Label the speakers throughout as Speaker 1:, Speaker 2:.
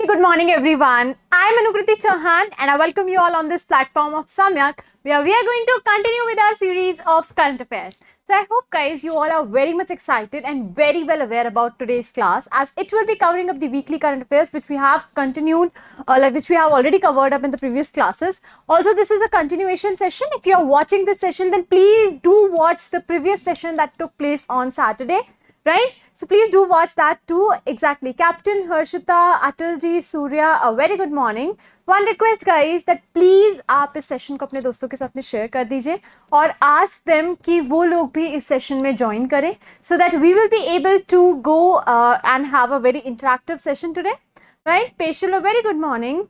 Speaker 1: Good morning everyone. I am Anukriti Chauhan and I welcome you all on this platform of Samyak where we are going to continue with our series of current affairs. So I hope guys you all are very much excited and very well aware about today's class, as it will be covering up the weekly current affairs which we have continued, which we have already covered up in the previous classes. Also, this is a continuation session. If you are watching this session, then please do watch the previous session that took place on Saturday, right? So please do watch that too. Exactly. Captain Harshita, Atalji, Surya, a very good morning. One request guys that please आप इस session को अपने दोस्तों के साथ में share कर दीजिए और ask them कि वो लोग भी इस session में join करें, so that we will be able to go and have a very interactive session today, right? Peshul, a very good morning.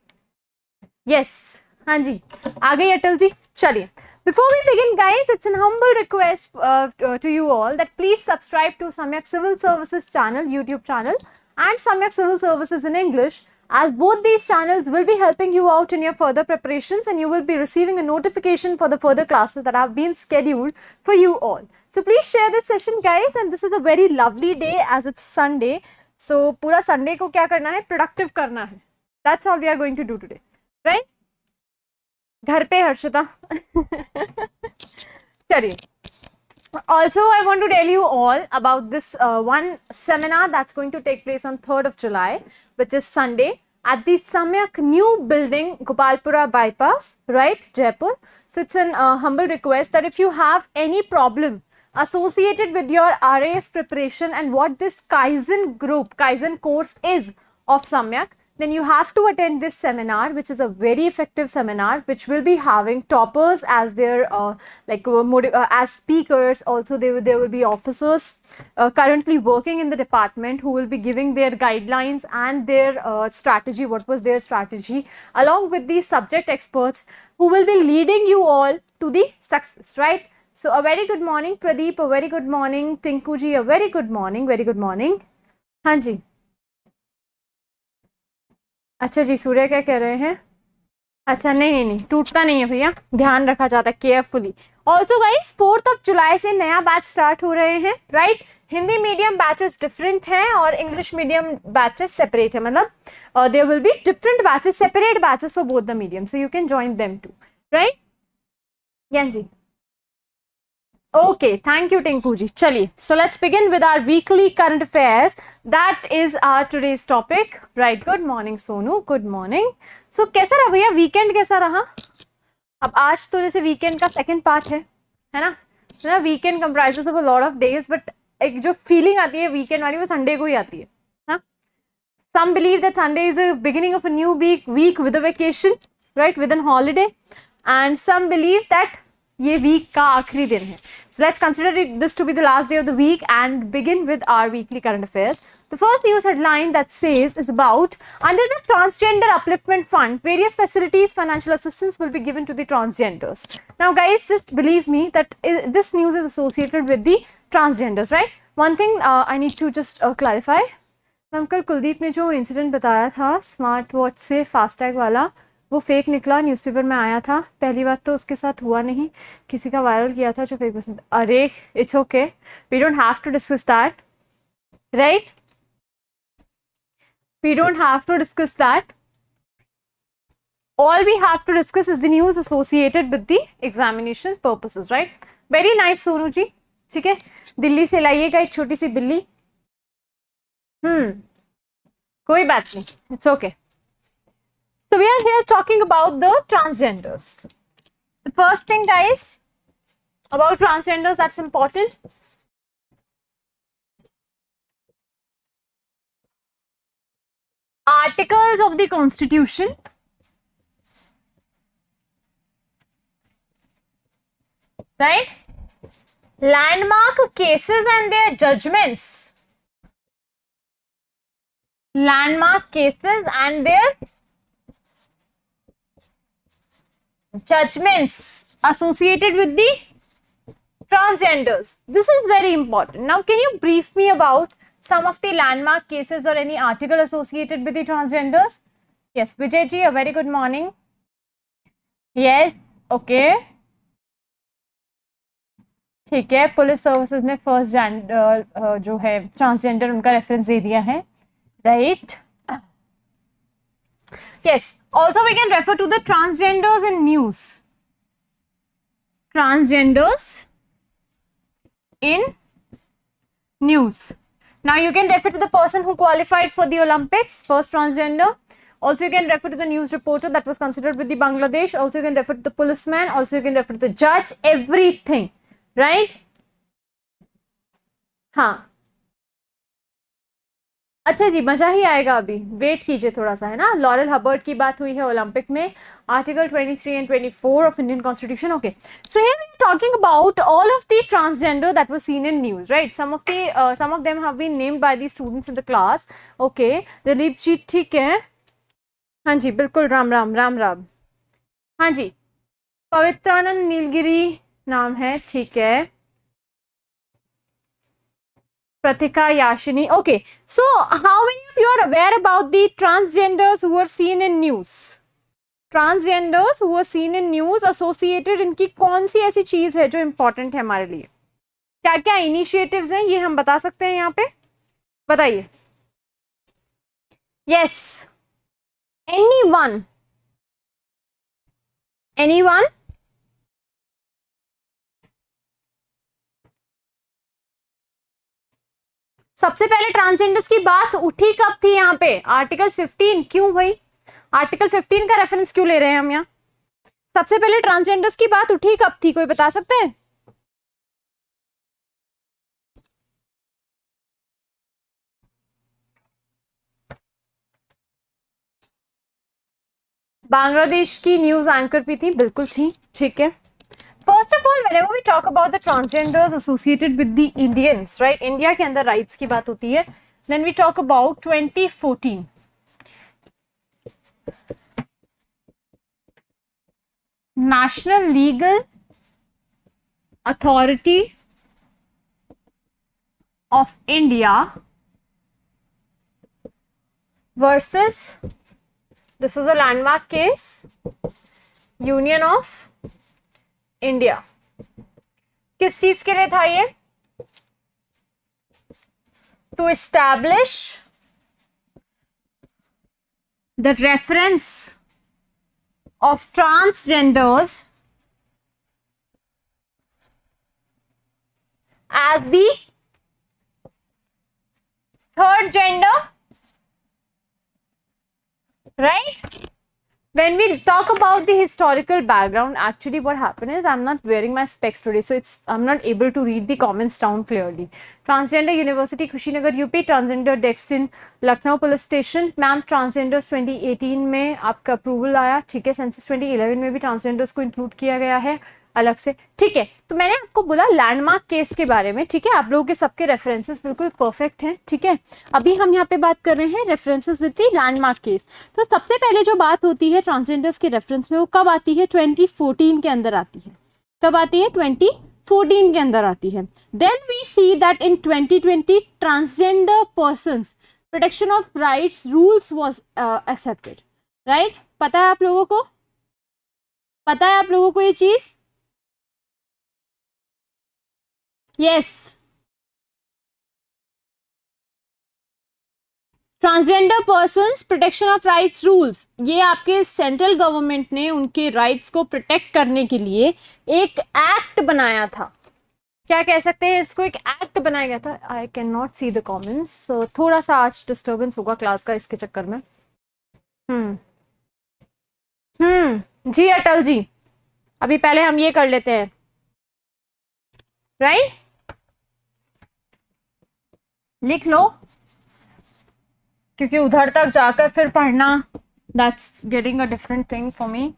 Speaker 1: Yes, हाँ जी, आ गई अटल जी. चलिए. Before we begin guys, it's an humble request to you all that please subscribe to Samyak Civil Services channel, YouTube channel, and Samyak Civil Services in English, as both these channels will be helping you out in your further preparations and you will be receiving a notification for the further classes that have been scheduled for you all. So please share this session guys, and this is a very lovely day as it's Sunday. So पूरा Sunday को क्या करना है? Productive करना है. That's all we are going to do today, right? घर पे हर्षिता. चलिए. Also, I want to tell you all about this one seminar that's going to take place on 3rd of July, which is Sunday, at the Samyak new building, Gopalpura bypass, right, Jaipur. So it's an humble request that if you have any problem associated with your RAS preparation and what this Kaizen course is of Samyak, then you have to attend this seminar, which is a very effective seminar, which will be having toppers as their as speakers. Also, there will be officers currently working in the department who will be giving their guidelines and their strategy. What was their strategy, along with the subject experts who will be leading you all to the success, right? So, a very good morning, Pradeep. A very good morning, Tinku ji. A very good morning. Very good morning. हाँ जी. अच्छा जी, सूर्य क्या कह रहे हैं? अच्छा नहीं, टूटता नहीं है भैया, ध्यान रखा जाता है carefully. Also guys 4th of July से नया बैच स्टार्ट हो रहे हैं, right? Hindi medium batches different हैं और इंग्लिश मीडियम बैचेस सेपरेट है. मतलब there will be different batches, separate batches for both the medium, so you can join them too, right? यान जी. Okay, thank you Tinku ji. चलिए, so let's begin with our weekly current affairs. That is our today's topic, right? Good morning Sonu, good morning. So कैसा रहा भैया, weekend कैसा रहा? अब आज तो जैसे वीकेंड का सेकंड पार्ट है ना? Weekend comprises of a lot of days, but एक जो फीलिंग आती है वीकेंड वाली वो संडे को ही आती है ना? Some believe that Sunday is the beginning of a new week with a vacation, right? With an holiday, and some believe that ये वीक का आखिरी दिन है. So let's consider this to be the last day of the week and begin with our weekly current affairs. The first news headline that says is about, under the Transgender Upliftment Fund, various facilities, financial assistance will be given to the transgenders. Now guys, just believe me that this news is associated with the transgenders, right? One thing I need to just clarify. Ma'am कल कुलदीप ने जो incident बताया था smart watch से FASTag वाला, वो fake निकला, newspaper में आया था. पहली बात तो उसके साथ हुआ नहीं, किसी का वायरल किया था जो फेक पसंद. अरे it's okay, we don't have to discuss that, right? We don't have to discuss that. All we have to discuss is the news associated with the examination purposes, right? Very nice Sonu ji. ठीक है, दिल्ली से लाइएगा एक छोटी सी बिल्ली. कोई बात नहीं, it's okay. So we are here talking about the transgenders. The first thing guys about transgenders that's important, articles of the Constitution, right? Landmark cases and their judgments. Landmark cases and their judgments associated with the transgenders. This is very important. Now, can you brief me about some of the landmark cases or any article associated with the transgenders? Yes, Vijay ji, a very good morning. Yes, okay. ठीक है, police services ने first जो है transgender उनका reference दे दिया है, right? Yes. Also, we can refer to the transgenders in news. Transgenders in news. Now, you can refer to the person who qualified for the Olympics, first transgender. Also, you can refer to the news reporter that was considered with the Bangladesh. Also, you can refer to the policeman. Also, you can refer to the judge. Everything. Right? हाँ. अच्छा जी, मजा ही आएगा. अभी wait कीजिए थोड़ा सा, है ना. लॉरेल हबर्ट की बात हुई है ओलंपिक में. Article 23 and 24 of Indian constitution. Okay, so here we are talking about all of the transgender that was seen in news, right. Some of them have been named by the students in the class. Okay, Dilip ji, ठीक है. हाँ जी, बिल्कुल. राम राम राम राम. हाँ जी, पवित्रानंद नीलगिरी नाम है, ठीक है. Pratika, Yashini. Okay, so how many of you are aware about the transgenders who were seen in news? Transgenders who were seen in news associated, इनकी कौन सी ऐसी चीज है जो important है हमारे लिए? क्या क्या initiatives हैं ये हम बता सकते हैं यहाँ पे? बताइए. Yes. Anyone? Anyone? सबसे पहले ट्रांसजेंडर्स की बात उठी कब थी यहाँ पे? आर्टिकल 15. क्यों भाई? आर्टिकल 15 का रेफरेंस क्यों ले रहे हैं हम यहाँ? सबसे पहले ट्रांसजेंडर्स की बात उठी कब थी, कोई बता सकते हैं? बांग्लादेश की न्यूज एंकर भी थी, बिल्कुल थी, ठीक है. First of all, whenever we talk about the transgenders associated with the Indians, right? India के अंदर rights की बात होती है. Then we talk about 2014. National Legal Authority of India versus, this was a landmark case, Union of India. किस चीज के लिए था ये? To establish the reference of transgenders as the third gender, right. When we talk about the historical background, actually what happened is, I'm not wearing my specs today, so I'm not able to read the comments down clearly. Transgender University, Kushinagar, UP. Transgender Deccan, Lucknow Police Station. Ma'am, transgenders 2018 में आपका approval आया, ठीक है. Census 2011 में भी transgenders को include किया गया है अलग से, ठीक है. तो मैंने आपको बोला लैंडमार्क केस के बारे में, ठीक है. आप लोगों के सबके रेफरेंसेस बिल्कुल परफेक्ट हैं, ठीक है. अभी हम यहाँ पे बात कर रहे हैं references with the landmark case. तो सबसे पहले जो बात होती है ट्रांसजेंडर्स के रेफरेंस में, वो कब आती है? 2014 के अंदर आती है. कब आती है? 2014 के अंदर आती है. Then we see that in 2020 transgender persons protection of rights rules was accepted, right. पता है आप लोगों को? पता है आप लोगों को ये चीज? Yes. Transgender persons protection of rights rules, ये आपके सेंट्रल गवर्नमेंट ने उनके राइट्स को प्रोटेक्ट करने के लिए एक एक्ट बनाया था. क्या कह सकते हैं इसको? एक एक्ट बनाया गया था. I can not see the comments, so थोड़ा सा आज डिस्टर्बेंस होगा क्लास का इसके चक्कर में. जी अटल जी, अभी पहले हम ये कर लेते हैं, राइट. लिख लो, क्योंकि उधर तक जाकर फिर पढ़ना, that's getting a different thing for me.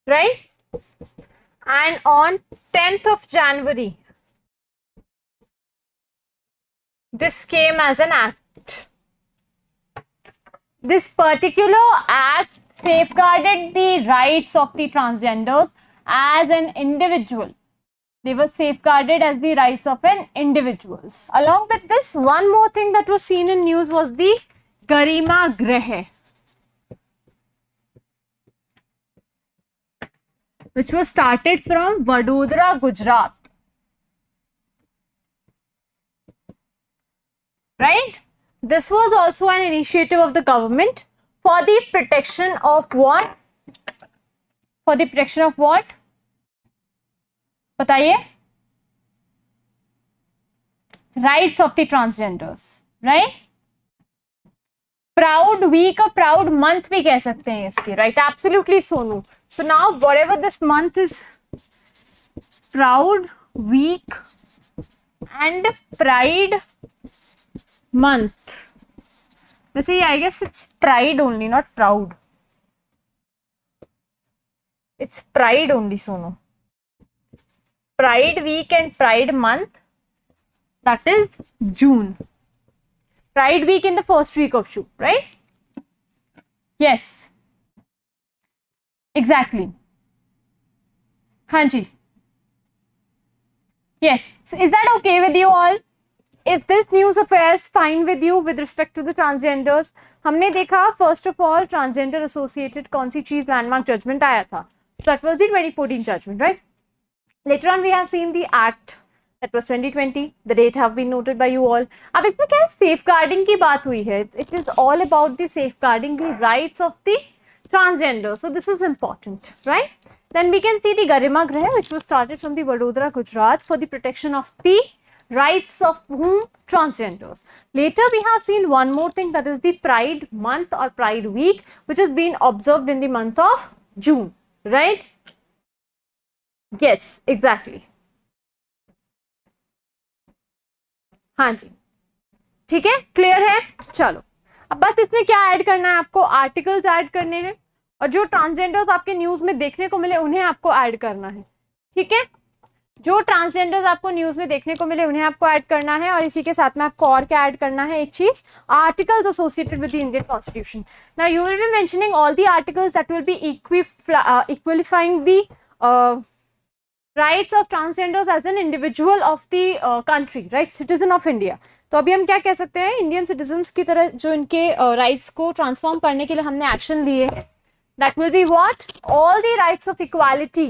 Speaker 1: Right. And on 10th of January, this came as an act. This particular act safeguarded the rights of the transgenders as an individual. They were safeguarded as the rights of an individuals. Along with this, one more thing that was seen in news was the Garima Greh. which was started from Vadodara, Gujarat. Right? This was also an initiative of the government for the protection of what? For the protection of what? बताइए? Rights of the transgenders. Right? Proud week or proud month भी कह सकते हैं इसके. Right? Absolutely, Sonu. So now whatever this month is, proud week and pride month. वैसे I guess it's pride only, not proud. It's pride only, Sonu. Pride week and pride month, that is June. Pride week in the first week of June, right? Yes. Exactly. Hanji. Yes. So is that okay with you all? Is this news affairs fine with you with respect to the transgenders? हमने देखा first of all transgender associated कौन सी चीज landmark judgment आया था. So that was the 2014 judgment, right? Later on we have seen the act that was 2020. The date have been noted by you all. अब इसमें क्या safeguarding की बात हुई है. It is all about the safeguarding the rights of the transgender. So this is important, right? Then we can see the Garima Grah, which was started from the Vadodara, Gujarat, for the protection of the rights of whom? Transgenders. Later we have seen one more thing, that is the Pride month or Pride week, which has been observed in the month of June, right? Yes, exactly. हाँ जी, ठीक है, clear है. चलो अब बस इसमें क्या add करना है आपको? आर्टिकल्स ऐड करने हैं और जो ट्रांसजेंडर्स आपके न्यूज में देखने को मिले उन्हें आपको ऐड करना है. ठीक है, जो ट्रांसजेंडर्स आपको न्यूज में देखने को मिले उन्हें आपको ऐड करना है. और इसी के साथ में आपको और क्या ऐड करना है? एक चीज, articles associated with the Indian constitution. Now you will be mentioning all the articles that will be qualifying the rights of transgenders as an individual of the country, right? Citizen of India. तो अभी हम क्या कह सकते हैं? Indian citizens की तरह जो इनके राइट्स को ट्रांसफॉर्म करने के लिए हमने एक्शन लिए हैं. That will be what? All the rights of equality,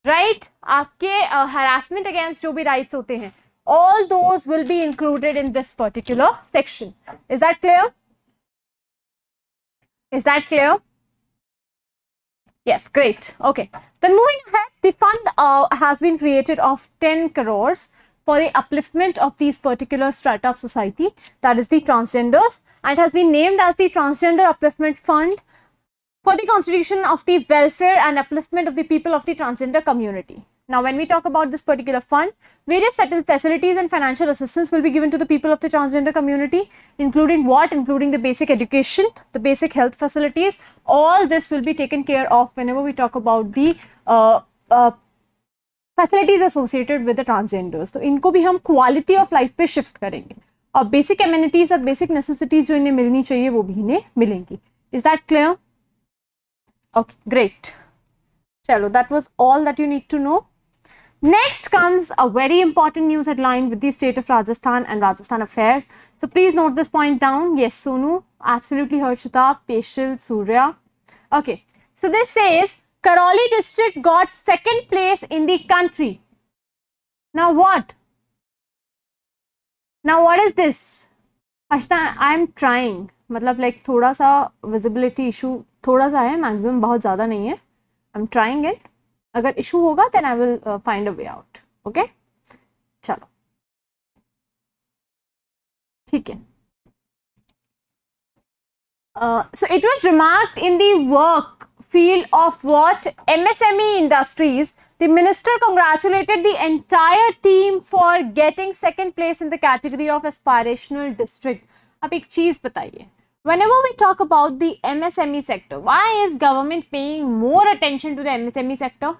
Speaker 1: right? आपके हरासमेंट अगेंस्ट जो भी राइट्स होते हैं, all those will be included in this particular section. Is that clear? Is that clear? Yes, great. Okay. Then moving ahead, the fund has been created of 10 crores for the upliftment of these particular strata of society, that is the transgenders, and has been named as the Transgender Upliftment Fund for the constitution of the welfare and upliftment of the people of the transgender community. Now, when we talk about this particular fund, various facilities and financial assistance will be given to the people of the transgender community, including what? Including the basic education, the basic health facilities. All this will be taken care of whenever we talk about the facilities associated with the transgenders. तो इनको भी हम quality of life पे shift करेंगे और basic amenities और basic necessities जो इन्हें मिलनी चाहिए वो भी इन्हें मिलेंगी. Is that clear? Okay, great. Chalo, that was all that you need to know. Next comes a very important news headline with the state of Rajasthan and Rajasthan affairs. So please note this point down. Yes, Sonu, absolutely, Harshita, Peshil, Surya. Okay, so this says Karoli district got second place in the country. Now what? Now what is this? Harshita, I am trying. मतलब like थोड़ा सा visibility issue थोड़ा सा है, maximum बहुत ज़्यादा नहीं है. I'm trying it. अगर issue होगा then I will find a way out. Okay? चलो. ठीक है. So it was remarked in the work field of what? MSME industries. The minister congratulated the entire team for getting second place in the category of aspirational district. अब एक चीज बताइए. Whenever we talk about the MSME sector, why is government paying more attention to the MSME sector?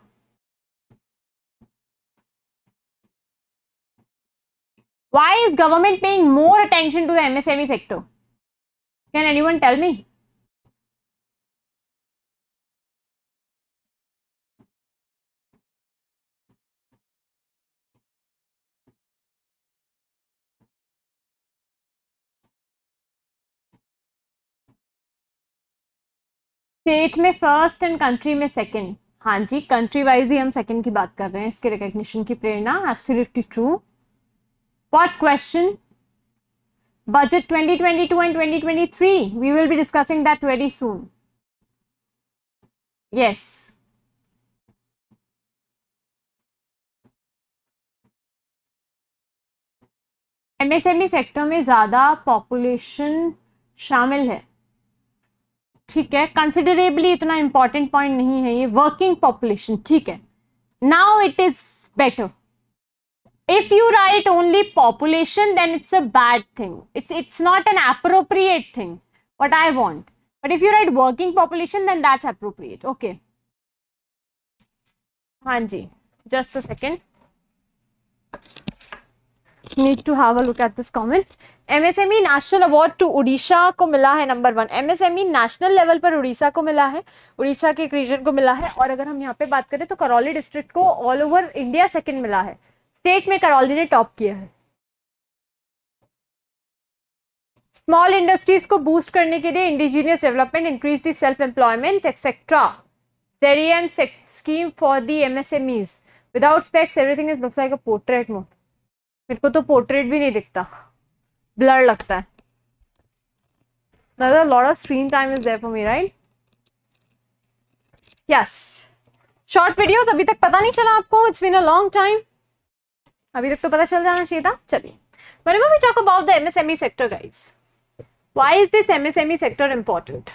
Speaker 1: Why is government paying more attention to the MSME sector? Can anyone tell me? State में first and country में second. हाँ जी, country wise ही हम second की बात कर रहे हैं, इसके रिकॉग्निशन की Prerna, absolutely true. What question? Budget 2022 and 2023. We will be discussing that very soon. Yes. MSME sector में ज्यादा पॉपुलेशन शामिल है, ठीक है, कंसिडरेबली इतना इंपॉर्टेंट पॉइंट नहीं है ये, वर्किंग पॉपुलेशन, ठीक है। Now it is better. If you write only population, then it's a bad thing. It's not an appropriate thing, what I want. But if you write working population, then that's appropriate. Okay. हाँ जी, just a second. Need to have a look at this comment. MSME national award to Orissa को मिला है number 1. MSME national level पर उड़ीसा को मिला है, उड़ीसा के एक रीजन को मिला है. और अगर हम यहाँ पे बात करें तो करौली डिस्ट्रिक्ट को ऑल ओवर इंडिया सेकंड मिला है. स्टेट में करौली ने टॉप किया है. स्मॉल इंडस्ट्रीज को बूस्ट करने के लिए indigenous development, increase the self employment etcetera. Syrian scheme for the MSMEs. Without specs, everything is looks like a portrait mode. मेरे को तो पोर्ट्रेट भी नहीं दिखता, ब्लर लगता है. There's a lot of screen time is there for me, right? Yes. Short videos अभी तक पता नहीं चला आपको? It's been a long time. अभी तक तो पता चल जाना चाहिए था. चलिए. Whenever we talk about the MSME sector, guys, why is this MSME sector important?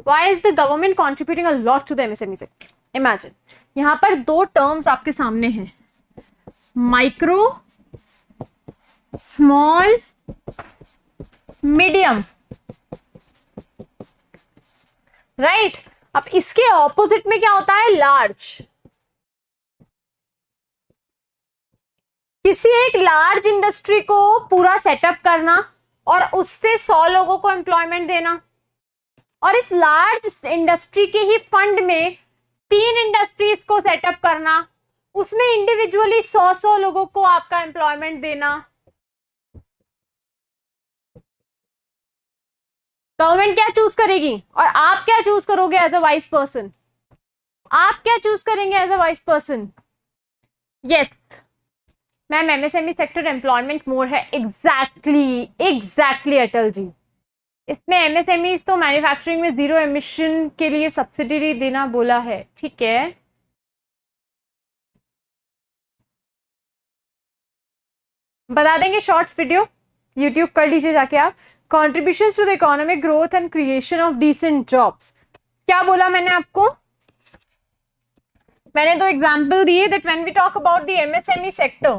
Speaker 1: Why is the government contributing a lot to the MSME sector? Imagine, यहाँ पर दो टर्म्स आपके सामने हैं, माइक्रो, स्मॉल, मीडियम, राइट. अब इसके opposite में क्या होता है? लार्ज. किसी एक लार्ज इंडस्ट्री को पूरा सेटअप करना और उससे 100 लोगों को एम्प्लॉयमेंट देना, और इस लार्ज इंडस्ट्री के ही फंड में 3 इंडस्ट्रीज को सेटअप करना, उसमें इंडिविजुअली 100 लोगों को आपका एम्प्लॉयमेंट देना. गवर्नमेंट क्या चूज करेगी और आप क्या चूज करोगे एज अ वाइस पर्सन? आप क्या चूज करेंगे as a wise person? Yes ma'am, MSME sector employment more है. एग्जैक्टली अटल जी. इसमें एमएसएमई तो मैन्युफैक्चरिंग में 0 एमिशन के लिए सब्सिडी देना बोला है, ठीक है. बता देंगे शॉर्ट्स वीडियो, यूट्यूब कर लीजिए जाके आप. Contributions to the economic growth and creation of decent jobs. क्या बोला मैंने आपको? मैंने 2 एग्जाम्पल दिए that when we talk about the MSME sector,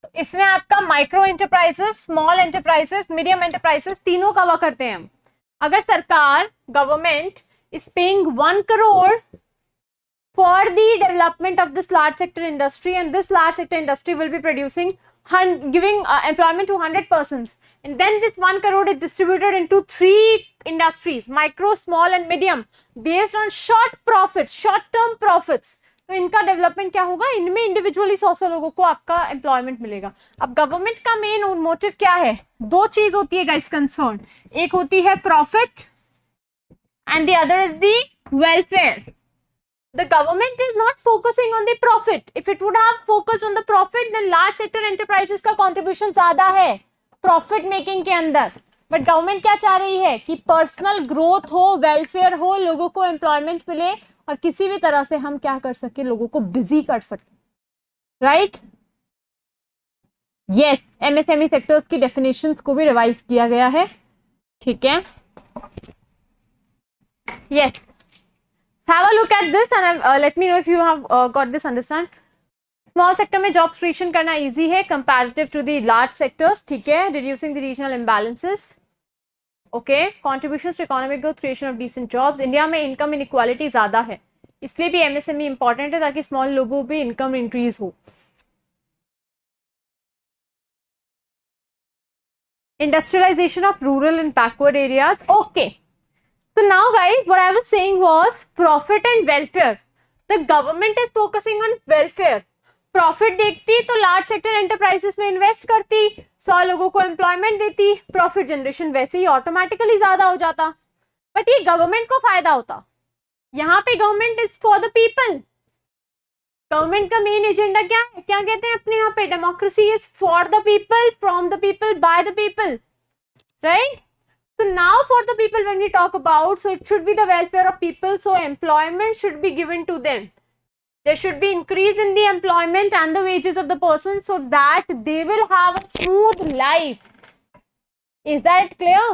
Speaker 1: तो इसमें आपका micro enterprises, small enterprises, medium enterprises तीनों कवर करते हैं हम. अगर सरकार, government is paying 1 crore for the development of this large sector industry, and this large sector industry will be producing giving employment to 100 persons, and then this 1 crore is distributed into 3 industries, micro, small and medium, based on short profits, short term profits. तो इनका development क्या होगा? इनमें individually 100 लोगों को आपका employment मिलेगा. अब गवर्नमेंट का मेन मोटिव क्या है? 2 चीज होती है गाइस कंसर्न. एक होती है profit and the other is the welfare. The government is not focusing on the profit. If it would have focused on the profit, then large sector enterprises का contribution ज्यादा है profit making के अंदर. But government क्या चाह रही है कि personal growth हो, welfare हो, लोगों को employment मिले और किसी भी तरह से हम क्या कर सके, लोगों को busy कर सके, right? Yes, MSME sectors की definitions को भी revise किया गया है, ठीक है? Yes. Have a look at this and let me know if you have got this understand. Small sector में jobs creation करना easy है comparative to the large sectors, ठीक है. Reducing the regional imbalances, okay. Contributions to economic growth, creation of decent jobs. India में income inequality ज़्यादा है, इसलिए भी MSME important है ताकि small लोगों पे income increase हो. Industrialization of rural and backward areas, okay. So now guys, what I was saying was profit and welfare. The government is focusing on welfare. Profit देखती तो large sector enterprises में invest करती, 100 लोगों को employment देती, profit generation वैसे ही automatically ज्यादा हो जाता. But ये government को फायदा होता. यहाँ पे government is for the people. Government का मेन एजेंडा क्या है, क्या कहते हैं अपने यहाँ पे, democracy is for the people, from the people, by the people, right. So now for the people when we talk about, so it should be the welfare of people, so employment should be given to them. There should be increase in the employment and the wages of the person so that they will have a smooth life. Is that clear?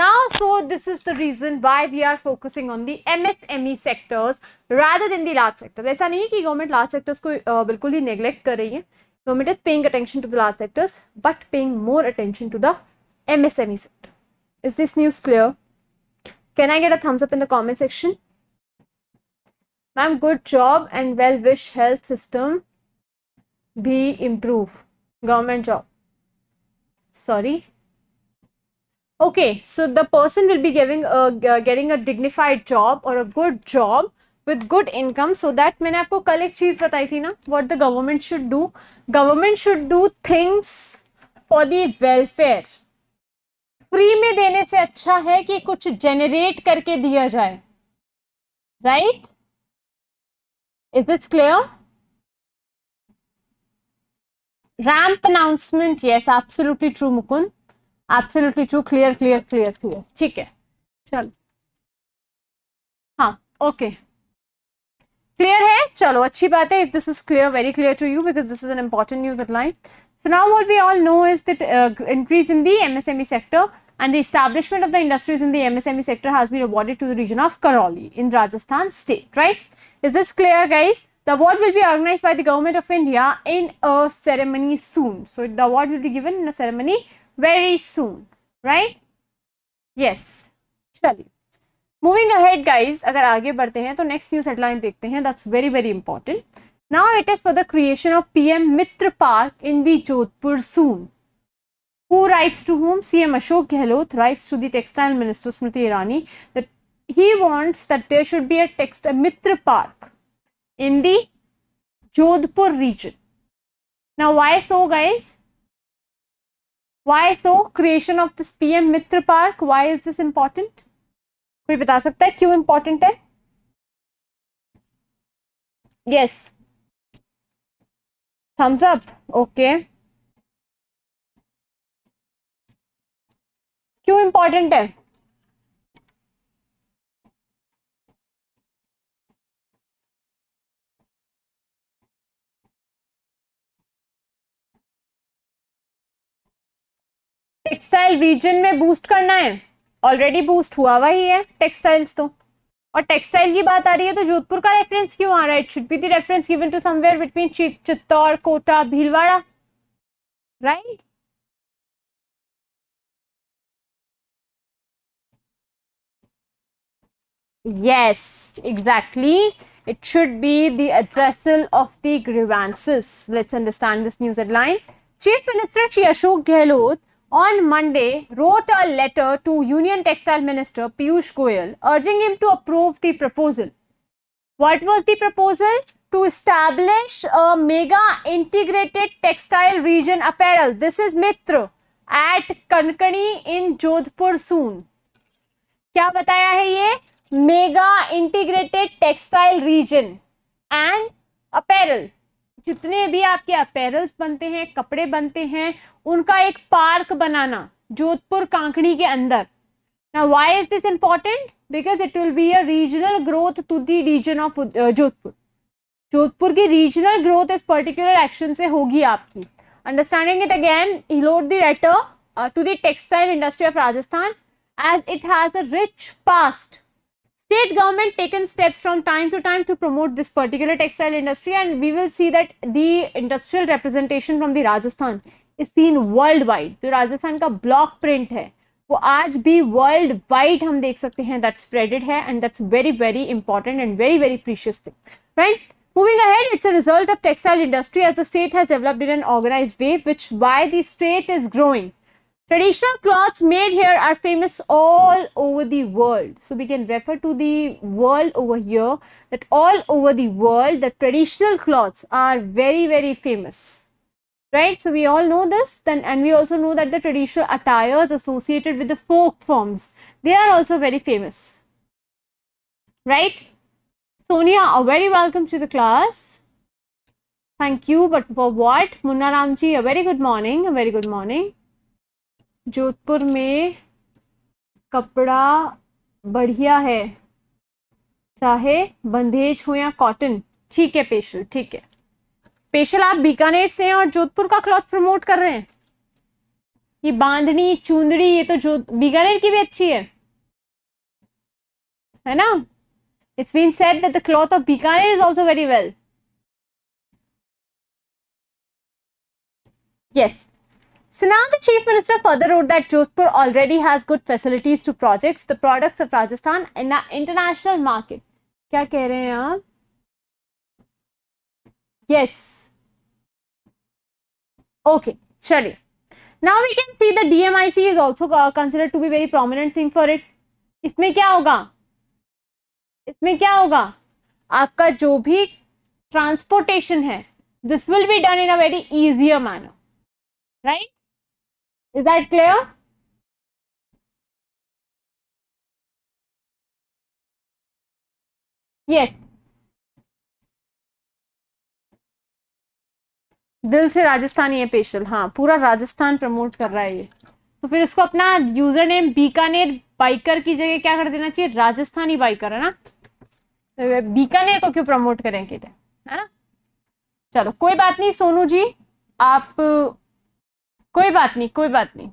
Speaker 1: Now, so this is the reason why we are focusing on the MSME sectors rather than the large sectors. ऐसा नहीं है कि government large sectors को बिल्कुल ही neglect कर रही है. Government is paying attention to the large sectors, but paying more attention to the MSME sector. Is this news clear? Can I get a thumbs up in the comment section? Ma'am, good job and well wish health system be improve. Government job. Sorry. Okay, so the person will be getting a dignified job or a good job with good income, so that मैंने आपको कल एक चीज बताई थी ना, what the government should do. Government should do things for the welfare. Free में देने से अच्छा है कि कुछ जेनरेट करके दिया जाए, right? Is this clear? Ramp announcement, yes, absolutely true Mukund, absolutely true, clear clear clear clear, ठीक है, चलो, हाँ, ओके, क्लियर है, चलो, अच्छी बात है। If this is clear, very clear to you, because this is an important news headline. So now what we all know is that increase in the MSME sector and the establishment of the industries in the MSME sector has been awarded to the region of Karoli in Rajasthan state, right? Is this clear, guys? The award will be organized by the government of India in a ceremony soon. So the award will be given in a ceremony very soon, right? Yes. चलिए, moving ahead, guys, अगर आगे बढ़ते हैं तो next news headline देखते हैं. That's very very important. Now it is for the creation of PM Mitra Park in the Jodhpur soon. Who writes to whom? CM Ashok Gehlot writes to the Textile Minister Smriti Irani that he wants that there should be a Mitra Park in the Jodhpur region. Now why so, guys? Why so? Creation of this PM Mitra Park. Why is this important? कोई बता सकता है क्यों important है? Yes. Thumbs up. Okay. क्यों important है? Textile reason में boost करना है, ऑलरेडी बूस्ट हुआ हुआ ही है टेक्सटाइल्स तो, और टेक्सटाइल की बात आ रही है तो जोधपुर का रेफरेंस क्यों आ रहा है? It should be the reference given to somewhere between Chittor, Kota, Bhilwara, right? Yes, exactly. It should be the addressal of the grievances. Let's understand this news headline. Chief Minister Shri Ashok Gehlot on Monday wrote a letter to Union Textile Minister Piyush Goyal urging him to approve the proposal. What was the proposal? To establish a mega integrated textile region apparel. This is Mitra at Kankani in Jodhpur soon. क्या बताया है ये? Mega integrated textile reason and apparel, जितने भी आपके apparels बनते हैं, कपड़े बनते हैं, उनका एक पार्क बनाना जोधपुर कांकड़ी के अंदर. Now why is this important? Because it will be a regional growth to the region of Jodhpur. Jodhpur की रीजनल ग्रोथ इस पर्टिकुलर एक्शन से होगी आपकी. Understanding it again, he wrote the letter to the textile industry of Rajasthan as it has a rich past. State government taken steps from time to time to promote this particular textile industry, and we will see that the industrial representation from the Rajasthan is seen worldwide. जो राजस्थान का block print है वो आज भी world wide हम देख सकते हैं, that spreaded है, and that's very very important and very very precious thing, right? Moving ahead, it's a result of textile industry as the state has developed in an organized way, which why the state is growing. Traditional cloths made here are famous all over the world. So we can refer to the world over here, that all over the world the traditional cloths are very very famous, right? So we all know this, then, and we also know that the traditional attires associated with the folk forms, they are also very famous. right? Sonia, a very welcome to the class. Thank you, but for what? Munna Ramji, a very good morning, a very good morning. Jodhpur में कपड़ा बढ़िया है, चाहे बंदेज हो या cotton. ठीक है पेशल, ठीक है पेशल, आप बीकानेर से हैं और जोधपुर का क्लॉथ प्रमोट कर रहे हैं. ये बांधनी चुंदड़ी, ये तो जो बीकानेर की भी अच्छी है ना. It's been said that the cloth of Bikaner is also very well. Yes. So now the Chief Minister further wrote that Jodhpur already has good facilities to projects the products of Rajasthan in the international market. क्या कह रहे हैं आप? Yes. Okay, चलिए. Now we can see the DMIC is also considered to be very prominent thing for it. इसमें क्या होगा? इसमें क्या होगा? आपका जो भी ट्रांसपोर्टेशन है, this will be done in a very easier manner, right? Is that clear? Yes. दिल से राजस्थानी है पेशल. हाँ, पूरा राजस्थान प्रमोट कर रहा है ये. तो फिर इसको अपना यूजर नेम बीकानेर बाइकर की जगह क्या कर देना चाहिए? राजस्थानी बाइकर, है ना. तो बीकानेर को क्यों प्रमोट करें है ना. चलो कोई बात नहीं सोनू जी, आप कोई बात नहीं, कोई बात नहीं.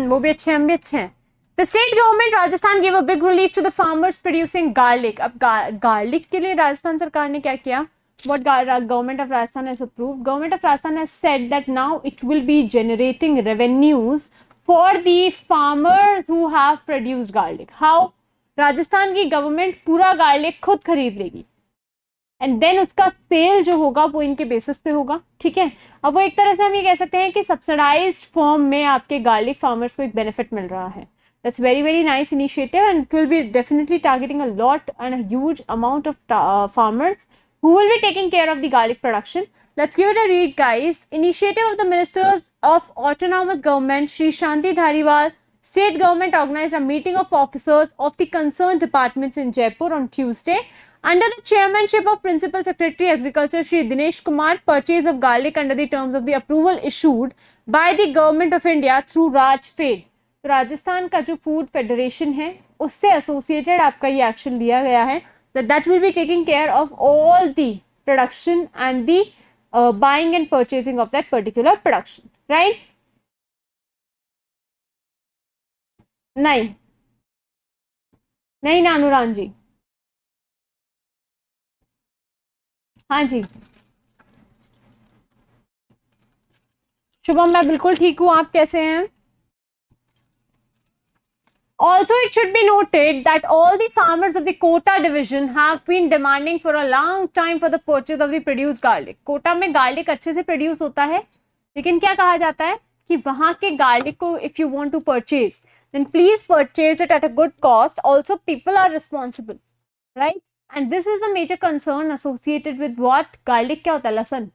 Speaker 1: वो भी अच्छे हैं, हम भी अच्छे हैं. The state government Rajasthan gave a big relief to the farmers producing garlic. अब garlic के लिए राजस्थान सरकार ने क्या किया? What government of Rajasthan has approved? Government of Rajasthan has said that now it will be generating revenues for the farmers who have produced garlic. How? Rajasthan की government पूरा garlic खुद खरीद लेगी एंड देन उसका सेल जो होगा वो इनके बेसिस पे होगा. ठीक है. अब वो एक तरह से हम ये कह सकते हैं कि सब्सिडाइज्ड फॉर्म में आपके गार्लिक फार्मर्स को एक बेनिफिट मिल रहा है. That's very, very nice initiative and it will be definitely targeting a lot and a huge amount of farmers who will be taking care of the garlic production. Let's give it a read, guys. Initiative of the Ministers of Autonomous Government, Shri Shanti Dhariwal, State Government organized a meeting of officers of the concerned departments in Jaipur on Tuesday. Under the chairmanship of Principal Secretary Agriculture Shri Dinesh Kumar, purchase of garlic under the terms of the approval issued by the Government of India through RAS. तो राजस्थान का जो food federation है उससे associated आपका ये action लिया गया है that will be taking care of all the production and the buying and purchasing of that particular production, right? नहीं नहीं नानूरान जी. हाँ जी शुभम, मैं बिल्कुल ठीक हूँ, आप कैसे हैं? Also, it should be noted that all the farmers of the Kota division have been demanding for a long time for the purchase of the produced garlic. Kota में garlic अच्छे से produce होता है, लेकिन क्या कहा जाता है कि वहाँ के garlic को if you want to purchase, then please purchase it at a good cost. Also, people are responsible, right? And this is a major concern associated with what? Garlic क्या होता है? लहसुन.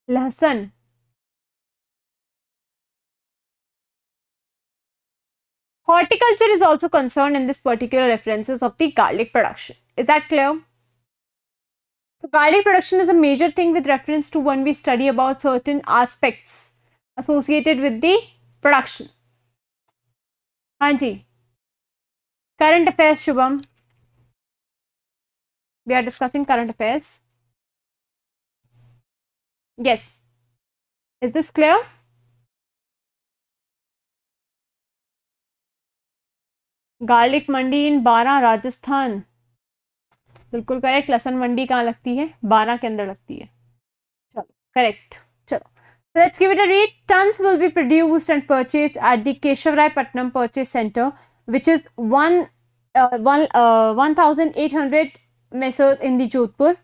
Speaker 1: लहसुन. Horticulture is also concerned in this particular references of the garlic production. Is that clear? So garlic production is a major thing with reference to when we study about certain aspects associated with the production. हाँ जी. Current affairs, Shubham. We are discussing current affairs. Yes. Is this clear? Garlic mandi in 12 Rajasthan. बिल्कुल correct. लहसुन मंडी कहाँ लगती है? 12 के अंदर लगती है. चलो करेक्ट. चलो let's give it a read. Tons will be produced and purchased at the Keshavrai Pattanam purchase centre which is 1800 messes in the Jodhpur,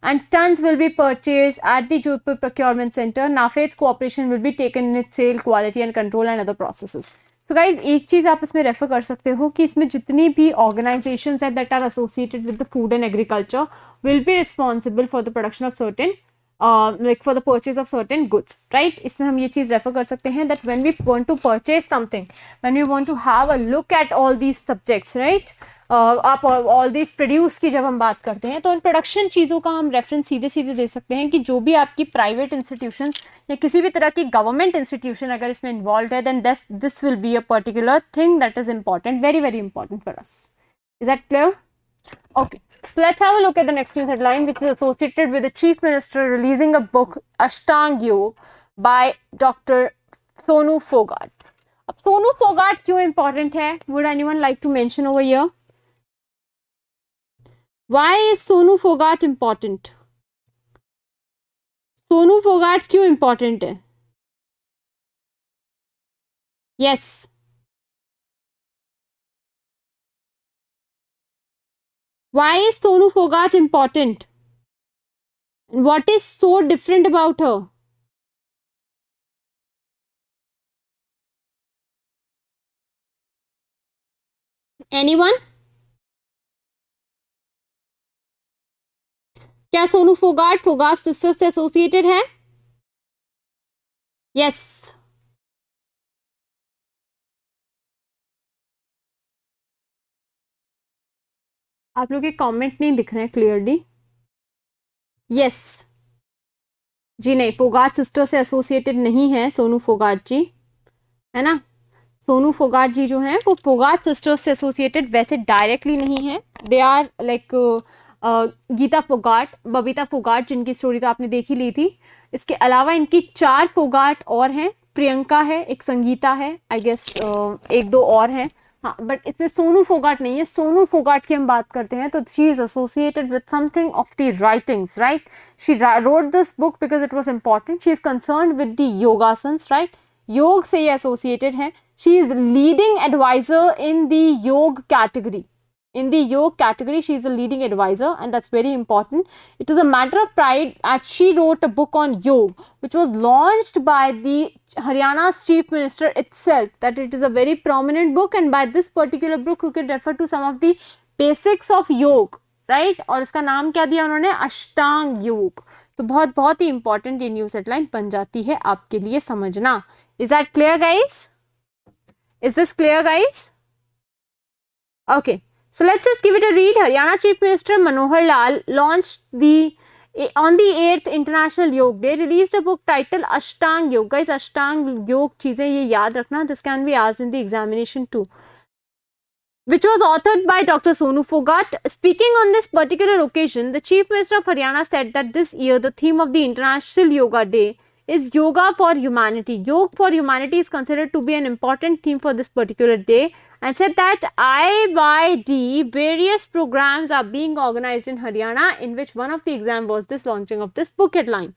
Speaker 1: and tons will be purchased at the Jodhpur procurement center. NAFED's cooperation will be taken in its sale, quality and control and other processes. So guys, एक चीज आप इसमें refer कर सकते हो कि इसमें जितनी भी organizations हैं that are associated with the food and agriculture will be responsible for the production of certain like for the purchase of certain goods, right? इसमें हम ये चीज रेफर कर सकते हैं that when we want to purchase something, when we want to have a look at all these subjects, right? आप all these produce की जब हम बात करते हैं तो इन प्रोडक्शन चीज़ों का हम रेफरेंस सीधे सीधे दे सकते हैं कि जो भी आपकी प्राइवेट इंस्टीट्यूशन या किसी भी तरह की गवर्नमेंट इंस्टीट्यूशन अगर इसमें इन्वॉल्व है then this will be a particular thing that is important, very very important for us. Is that clear? Okay. So let's have a look at the next news headline, which is associated with the Chief Minister releasing a book, Ashtang Yog, by Dr. Sonu Fogart. अब सोनू फोगाट क्यों important है? Would anyone like to mention over here? Why is Sonu Fogart important? Sonu Phogat क्यों important है? Yes. Why is Sonu Fogart important? And what is so different about her? Anyone? क्या Sonu Phogat sister से associated है? Yes. आप लोग के comment नहीं दिख रहे हैं क्लियरली. यस जी, नहीं, फोगाट सिस्टर से एसोसिएटेड नहीं है सोनू फोगाट जी, है ना. सोनू फोगाट जी जो हैं वो फोगाट सिस्टर्स से एसोसिएटेड वैसे डायरेक्टली नहीं है. They are like Geeta Phogat, Babita Phogat जिनकी स्टोरी तो आपने देख ही ली थी. इसके अलावा इनकी 4 फोगाट और हैं. प्रियंका है, एक संगीता है, आई गेस एक दो और हैं. हाँ, बट इसमें सोनू फोगाट नहीं है. सोनू फोगाट की हम बात करते हैं तो she is associated with something of the writings, right. She wrote this book because it was important. She is concern with the yogasanas, right. Yoga से ये एसोसिएटेड है. She is leading advisor in the yoga category. In the yoga category, she is a leading advisor, and that's very important. It is a matter of pride that she wrote a book on yoga, which was launched by the Haryana's chief minister itself. That it is a very prominent book, and by this particular book, you can refer to some of the basics of yoga, right? और इसका नाम क्या दिया उन्होंने? अष्टांग योग. तो बहुत बहुत ही important ये न्यूज़ हेडलाइन बन जाती है आपके लिए समझना. Is that clear, guys? Is this clear, guys? Okay. So let's just give it a read. Haryana Chief Minister Manohar Lal launched on the 8th International Yoga Day, released a book titled Ashtang Yoga. Guys, Ashtang Yoga चीजें ये याद रखना. This can be asked in the examination too. Which was authored by Dr. Sonu Fogart. Speaking on this particular occasion, the Chief Minister of Haryana said that this year the theme of the International Yoga Day is Yoga for Humanity. Yoga for Humanity is considered to be an important theme for this particular day, and said that IYD various programs are being organized in Haryana, in which one of the exam was this launching of this book headline,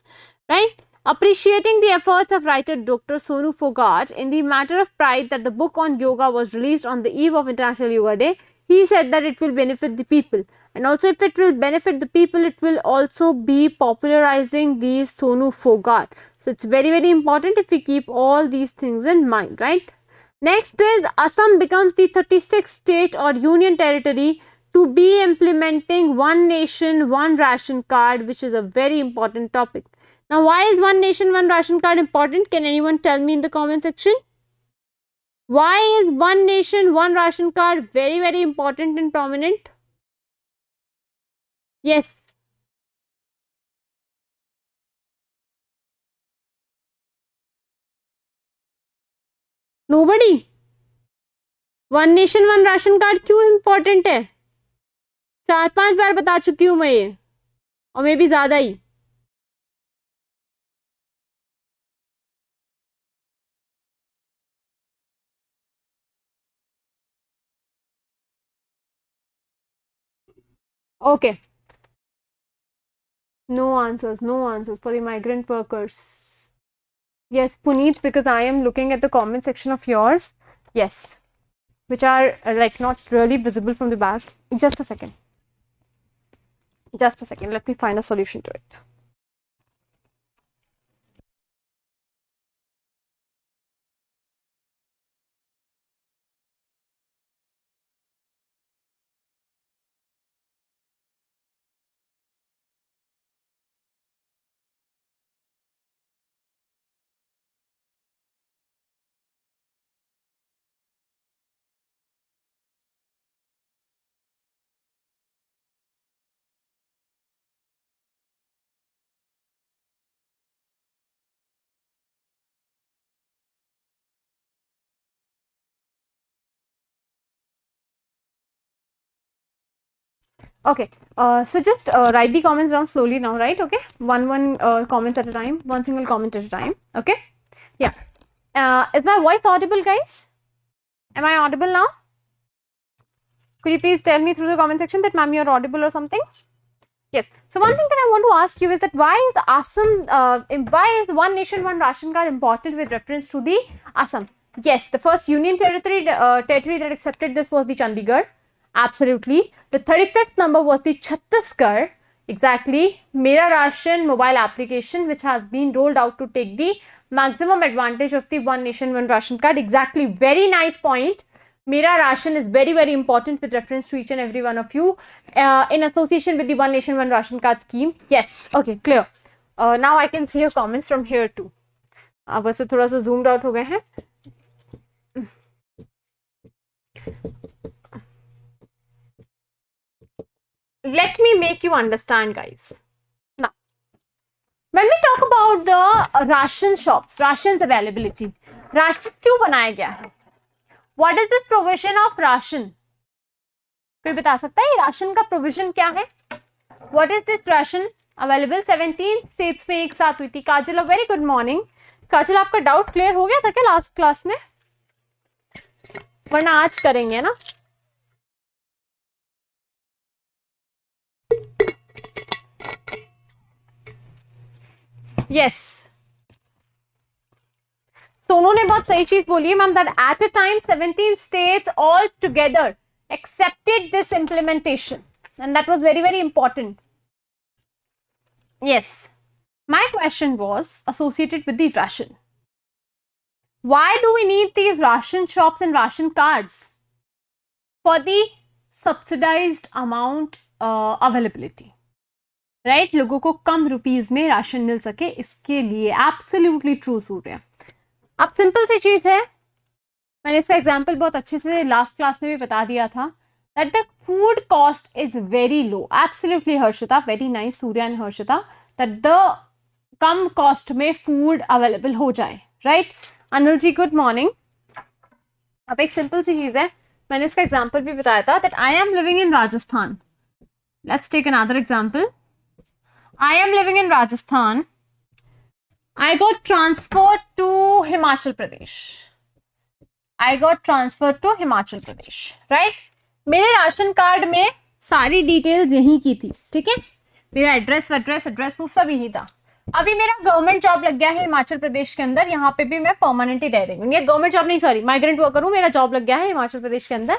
Speaker 1: right? Appreciating the efforts of writer Dr. Sonu Fogart in the matter of pride that the book on yoga was released on the eve of International Yoga Day, he said that it will benefit the people. And also, if it will benefit the people, it will also be popularizing the Sonu Fogart. So, it's very, very important if we keep all these things in mind, right? Next is Assam becomes the 36th state or union territory to be implementing one nation, one ration card, which is a very important topic. Now, why is one nation, one ration card important? Can anyone tell me in the comment section? Why is one nation, one ration card very, very important and prominent? Yes. Nobody? One nation one ration card क्यों important है? 4-5 बार बता चुकी हूं मैं ये, और मे भी ज्यादा ही. Okay. No answers, no answers for the migrant workers. Yes, Puneet, because I am looking at the comment section of yours. Yes. Which are like not really visible from the back. Just a second. Just a second. Let me find a solution to it. Okay, so just write the comments down slowly now, right? Okay, one comments at a time, one single comment at a time. Okay, yeah. Is my voice audible, guys? Am I audible now? Could you please tell me through the comment section that ma'am you're audible or something? Yes. So one thing that I want to ask you is that why is One Nation One Ration Card important with reference to the Assam? Yes, the first union territory that accepted this was the Chandigarh. Absolutely. The 35th number was the Chhattisgarh. Exactly. Mera Ration mobile application, which has been rolled out to take the maximum advantage of the One Nation One Ration Card. Exactly. Very nice point. Mera Ration is very, very important with reference to each and every one of you in association with the One Nation One Ration Card scheme. Yes. Okay, clear. Now I can see your comments from here too. वैसे थोड़ा सा zoomed out हो गए हैं. Let me make you understand, guys. Now, when we talk about the ration shops, rations availability, ration क्यों बनाया गया है? What is this provision of ration? कोई बता सकता है राशन का प्रोविजन क्या है? What is this ration available? 17 states में एक साथ हुई थी. काजल, a very good morning. काजल, आपका डाउट क्लियर हो गया था क्या लास्ट क्लास में? वरना आज करेंगे ना. Yes. सोनू ने बहुत सही चीज बोली है ma'am, that at a time 17 states all together accepted this implementation and that was very, very important. Yes. My question was associated with the ration. Why do we need these ration shops and ration cards? For the subsidized amount availability. Right, लोगों को कम rupees में ration मिल सके, इसके लिए. Absolutely true सूर्य. अब simple सी चीज है, मैंने इसका एग्जांपल बहुत अच्छे से लास्ट क्लास में भी बता दिया था, that the food cost is very low. Absolutely Harshita, very nice Surya and Harshita, that the come cost में फूड अवेलेबल हो जाए. Right. Anil ji, good morning. अब एक सिंपल सी चीज है, मैंने इसका एग्जाम्पल भी बताया था, that I am living in Rajasthan. Let's take another example. I am living in Rajasthan. I got transferred to Himachal Pradesh. Right? मेरे राशन कार्ड में सारी डिटेल्स यहीं की थी. ठीक है, मेरा एड्रेस प्रूफ सब यही था. अभी मेरा गवर्नमेंट जॉब लग गया है हिमाचल प्रदेश के अंदर. यहाँ पे भी मैं परमानेंटली रह रही हूँ. ये गवर्नमेंट जॉब नहीं, सॉरी, माइग्रेंट वर्कर हूँ. मेरा जॉब लग गया है हिमाचल प्रदेश के अंदर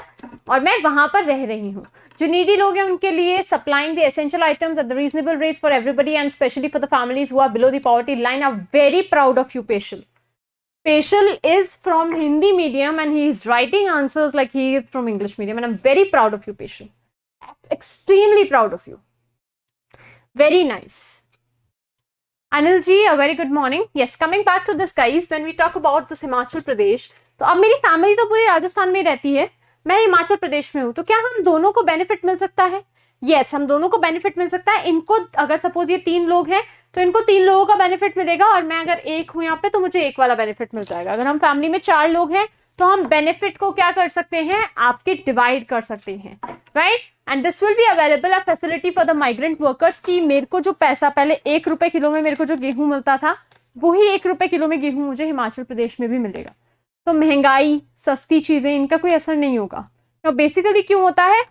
Speaker 1: और मैं वहां पर रह रही हूँ. जो नीडी लोग हैं उनके लिए supplying the essential items at the reasonable rates for everybody and specially for the families who are below the poverty line. I am very proud of you. Peshal is from Hindi medium and he is writing answers like he is from English medium, and I'm very proud of you, Peshal. Extremely proud of you. Very nice. Anil ji, a very good morning. Yes, coming back to this, guys, when we talk about this Himachal Pradesh, तो अब मेरी family तो पूरी राजस्थान में रहती है, मैं हिमाचल प्रदेश में हूँ, तो क्या हम दोनों को बेनिफिट मिल सकता है? यस, हम दोनों को बेनिफिट मिल सकता है. इनको अगर सपोज ये 3 लोग हैं तो इनको 3 लोगों का बेनिफिट मिलेगा और मैं अगर एक हूं यहाँ पे तो मुझे एक वाला बेनिफिट मिल जाएगा. अगर हम फैमिली में 4 लोग हैं तो हम बेनिफिट को क्या कर सकते हैं, आपके डिवाइड कर सकते हैं. Right. And this will be available a facility for the migrant workers की मेरे को जो पैसा पहले 1 रुपए किलो में मेरे को जो गेहूं मिलता था वही 1 रुपए किलो में गेहूं मुझे हिमाचल प्रदेश में भी मिलेगा. तो महंगाई, सस्ती चीजें, इनका कोई असर नहीं होगा. तो बेसिकली क्यों होता है,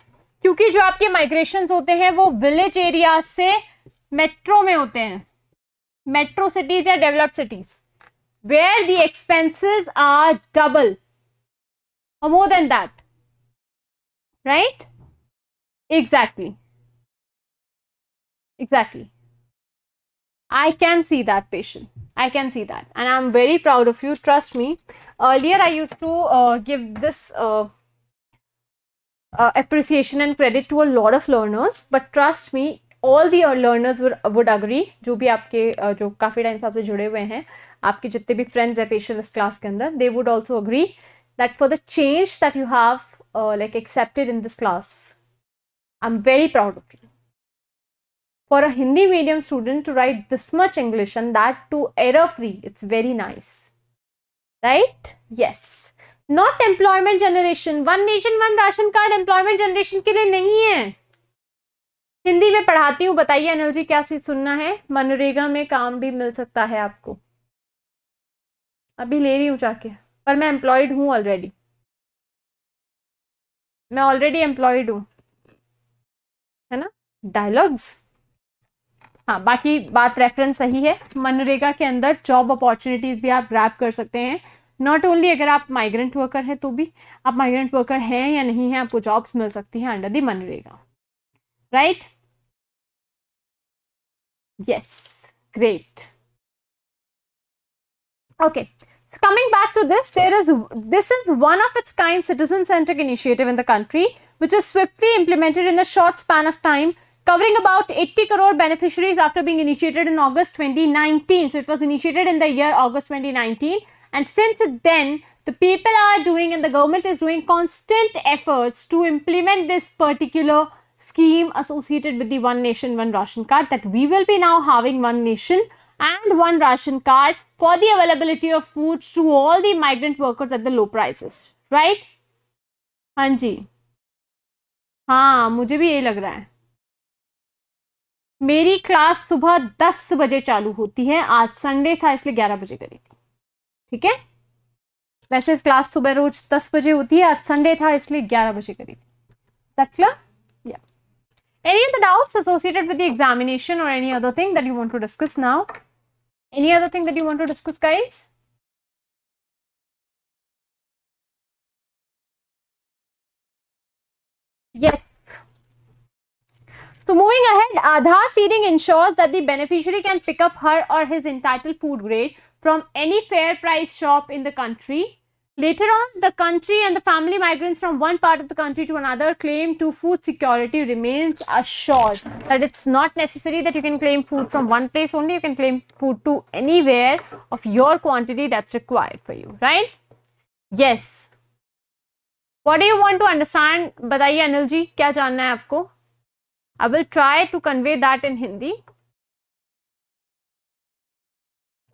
Speaker 1: क्योंकि जो आपके माइग्रेशन होते हैं वो विलेज एरिया से मेट्रो में होते हैं, मेट्रो सिटीज या developed cities, where the expenses are double और more than that. Right. Exactly. I can see that, patient. I can see that. And I'm very proud of you. Trust me. Earlier, I used to give this appreciation and credit to a lot of learners. But trust me, all the learners would agree. जो भी आपके जो काफ़ी time से आपसे जुड़े हुए हैं, आपके जितने भी friends हैं patient इस class के अंदर, they would also agree that for the change that you have like accepted in this class, I'm very proud of you. For a Hindi medium student to write this much English and that too error free, it's very nice. Right? Yes. Not employment generation. One nation, one ration card employment generation के लिए नहीं है. हिंदी में पढ़ाती हूँ, बताइए अनिल जी क्या सुनना है। मनरेगा में काम भी मिल सकता है आपको, अभी ले रही हूँ जाके, पर मैं एम्प्लॉयड हूँ ऑलरेडी, मैं ऑलरेडी एम्प्लॉयड हूँ, है ना। डायलॉग्स, हाँ बाकी बात रेफरेंस सही है। मनरेगा के अंदर जॉब अपॉर्चुनिटीज भी आप ग्रैब कर सकते हैं। नॉट ओनली अगर आप माइग्रेंट वर्कर हैं तो भी, आप माइग्रेंट वर्कर हैं या नहीं है, आपको जॉब्स मिल सकती हैं under the MNREGA, right. Yes, great. Okay, so coming back to this, this is one of its kind citizen-centric initiative in the country, which is swiftly implemented in a short span of time, covering about 80 crore beneficiaries after being initiated in August 2019. So it was initiated in the year August 2019, and since then, the people are doing and the government is doing constant efforts to implement this particular scheme associated with the One Nation, One Ration card, that we will be now having One Nation and One Ration card for the availability of food to all the migrant workers at the low prices, right? हाँ जी, हाँ मुझे भी यही लग रहा है। मेरी class सुबह 10 बजे चालू होती है, आज संडे था इसलिए 11 बजे करी थी, ठीक है। वैसे क्लास सुबह रोज 10 बजे होती है, आज संडे था इसलिए 11 बजे करी थी। That's clear? Yeah. Any other doubts associated with the examination or any other thing that you want to discuss now? Any other thing that you want to discuss, guys? Yes. So moving ahead, Aadhaar seeding ensures that the beneficiary can pick up her or his entitled food grade from any fair price shop in the country. Later on, the country and the family migrants from one part of the country to another claim to food security remains assured. That it's not necessary that you can claim food from one place only, you can claim food to anywhere of your quantity that's required for you, right? Yes. What do you want to understand? बताइए अनिल जी, क्या जानना है आपको? I will try to convey that in Hindi.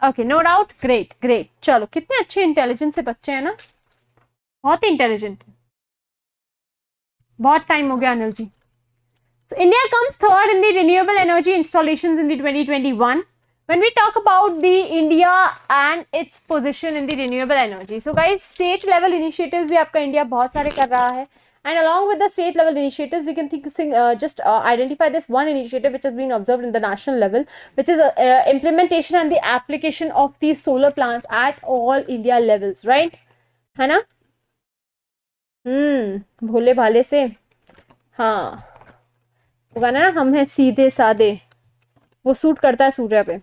Speaker 1: Okay, no doubt. Great, great. चलो, कितने अच्छे intelligent से बच्चे हैं ना, बहुत ही इंटेलिजेंट। बहुत टाइम हो गया Anil ji. So India comes third in the renewable energy installations in the 2021. When we talk about the India and its position in the renewable energy, so guys, state level initiatives भी आपका India बहुत सारे कर रहा है, and along with the state level initiatives, you can think just identify this one initiative which has been observed in the national level, which is implementation and the application of these solar plants at all India levels, right? है ना? भोले भाले से, हाँ गाना ना, हम हैं सीधे सादे, वो सूट करता है सूर्या पे।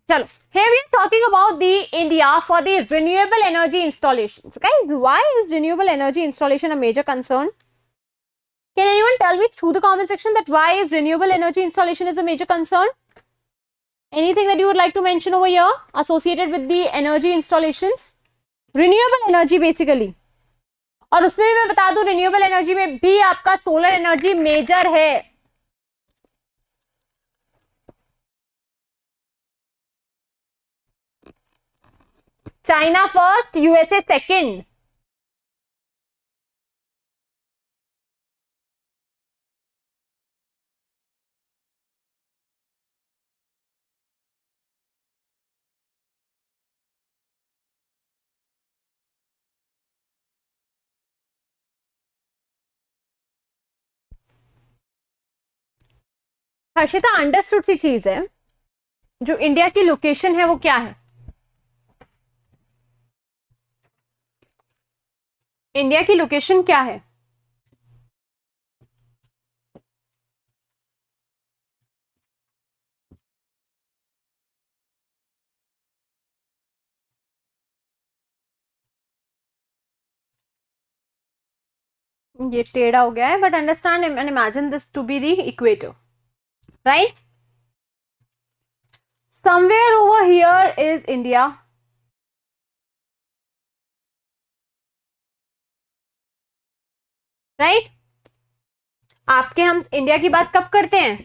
Speaker 1: चलो, here we are talking about the India for the renewable energy installations. Guys, why is renewable energy installation a major concern? Can anyone tell me through the comment section that why is renewable energy installation is a major concern? Anything that you would like to mention over here associated with the energy installations? Renewable energy basically. और उसमें भी मैं बता दूं, renewable energy में भी आपका solar energy major है। China first, USA second. Harshita, understood सी चीज है, जो इंडिया की लोकेशन है वो क्या है? इंडिया की लोकेशन क्या है? ये टेढ़ा हो गया है, but understand and imagine this to be the equator, right? Somewhere over here is India, right? आपके हम इंडिया की बात कब करते हैं?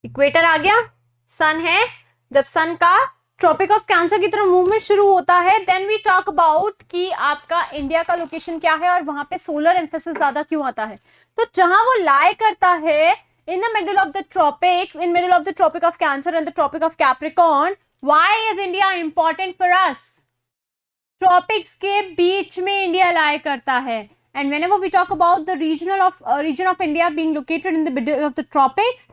Speaker 1: इक्वेटर आ गया, सन है, जब सन का ट्रॉपिक ऑफ कैंसर की तरफ मूवमेंट शुरू होता है, देन वी टॉक अबाउट कि आपका इंडिया का लोकेशन क्या है और वहां पे सोलर एम्फेसिस ज्यादा क्यों आता है। तो जहां वो लाई करता है in the middle of the tropics, in middle of the tropic of Cancer and the tropic of Capricorn, why is India important for us? Tropics के बीच में इंडिया लाई करता है, and whenever we talk about the region of India being located in the middle of the tropics,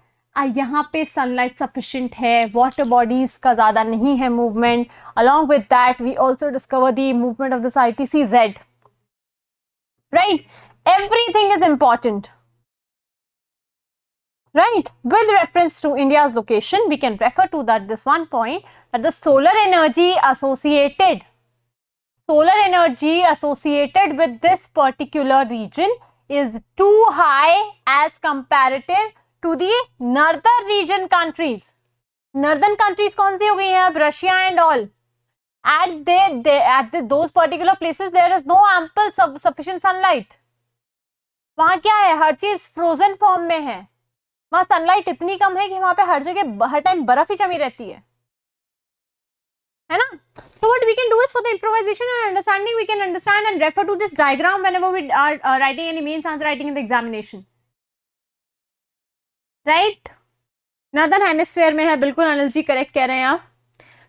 Speaker 1: यहाँ पे sunlight sufficient है, water bodies का ज्यादा नहीं है movement. Along with that we also discover the movement of the ITCZ. Right, everything is important. Right, with reference to India's location, we can refer to that this one point, that the solar energy associated with this particular region is too high as comparative to the northern region countries. Northern countries कौन सी हो गई हैं अब? Russia and all. At those particular places there is no ample sufficient sunlight. वहाँ क्या है? हर चीज frozen form में है. वहां सनलाइट इतनी कम है कि वहां पे हर जगह हर टाइम बर्फ ही जमी रहती है ना. So what we can do is, for the improvisation and understanding, we can understand and refer to this diagram whenever we are writing any mains answer writing in the examination. Right? Northern hemisphere में है, बिल्कुल Anil ji correct कह रहे हैं आप.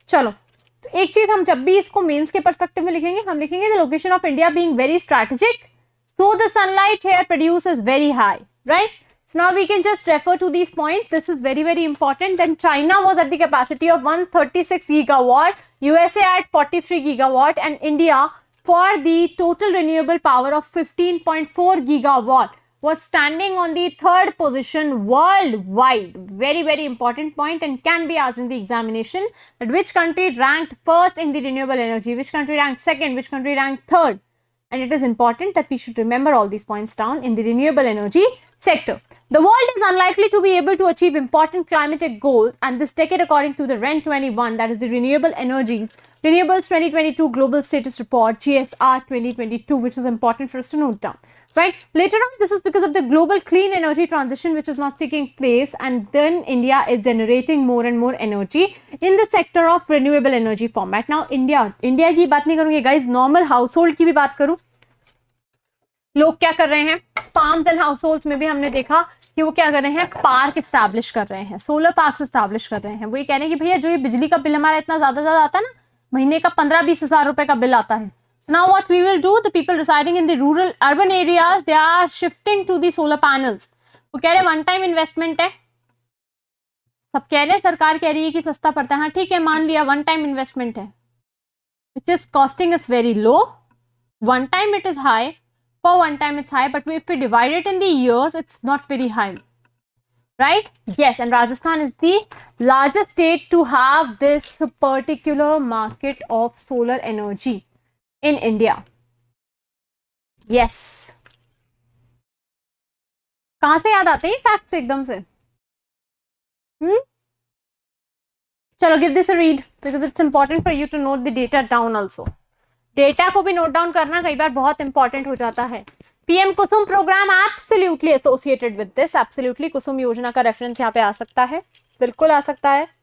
Speaker 1: चलो, तो एक चीज हम जब भी इसको मेंस के पर्सपेक्टिव में लिखेंगे, हम लिखेंगे the location of India being very strategic, so the sunlight here produced is very high. Right? So now we can just refer to these points. This is very, very important. Then China was at the capacity of 136 gigawatt, USA at 43 gigawatt, and India for the total renewable power of 15.4 gigawatt was standing on the third position worldwide. Very, very important point and can be asked in the examination, that which country ranked first in the renewable energy, which country ranked second, which country ranked third. And it is important that we should remember all these points down in the renewable energy sector. The world is unlikely to be able to achieve important climatic goals and this decade, according to the REN 21, that is the Renewable Energies Renewables 2022 Global Status Report, GSR 2022, which is important for us to note down. Right? Later on, this is because of the global clean energy transition which is not taking place, and then India is generating more and more energy in the sector of renewable energy format. Now, India की बात नहीं करूँगी guys, normal household की भी बात करूँ. लोग क्या कर रहे हैं? फार्म्स एंड हाउसहोल्ड्स में भी हमने देखा कि वो क्या कर रहे हैं? पार्क एस्टैब्लिश कर रहे हैं, सोलर पार्क एस्टैब्लिश कर रहे हैं. वो ये कह रहे हैं कि भैया जो ये बिजली का बिल हमारा इतना ज्यादा आता है ना, महीने का 15-20 हजार रुपए का बिल आता है. So now what we will do, the people residing in the rural urban areas, they are shifting to the solar panels. वो कह रहे हैं वन टाइम इन्वेस्टमेंट है. सब कह रहे हैं, सरकार कह रही है कि सस्ता पड़ता है. हाँ ठीक है, मान लिया वन टाइम इन्वेस्टमेंट है, which is costing us very low. One time it is high. For one time it's high, but if we divide it in the years, it's not very high. Right? Yes, and Rajasthan is the largest state to have this particular market of solar energy in India. Yes. कहाँ से याद आते हैं facts एकदम से? चलो, give this a read because it's important for you to note the data down also. Data को भी नोट डाउन करना कई बार बहुत इंपॉर्टेंट हो जाता है. PM Kusum program absolutely associated with this. Absolutely Kusum योजना का रेफरेंस यहाँ पे आ सकता है, बिल्कुल आ सकता है.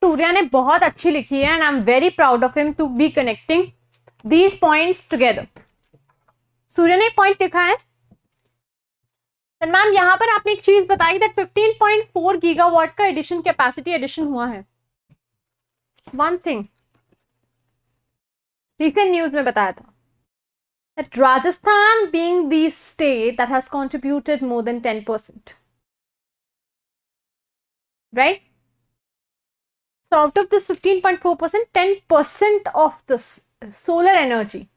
Speaker 1: सूर्या ने बहुत अच्छी लिखी है and I am very proud of him to be connecting these points together. Surya ने एक पॉइंट लिखा है, मैम यहाँ पर आपने एक चीज बताई दैट 15.4 गीगावाट का एडिशन कैपेसिटी एडिशन हुआ है. वन थिंग रिसेंट न्यूज में बताया था that Rajasthan being the state that has contributed more than 10%. Right? So out of this 15.4%, 10% of this solar energy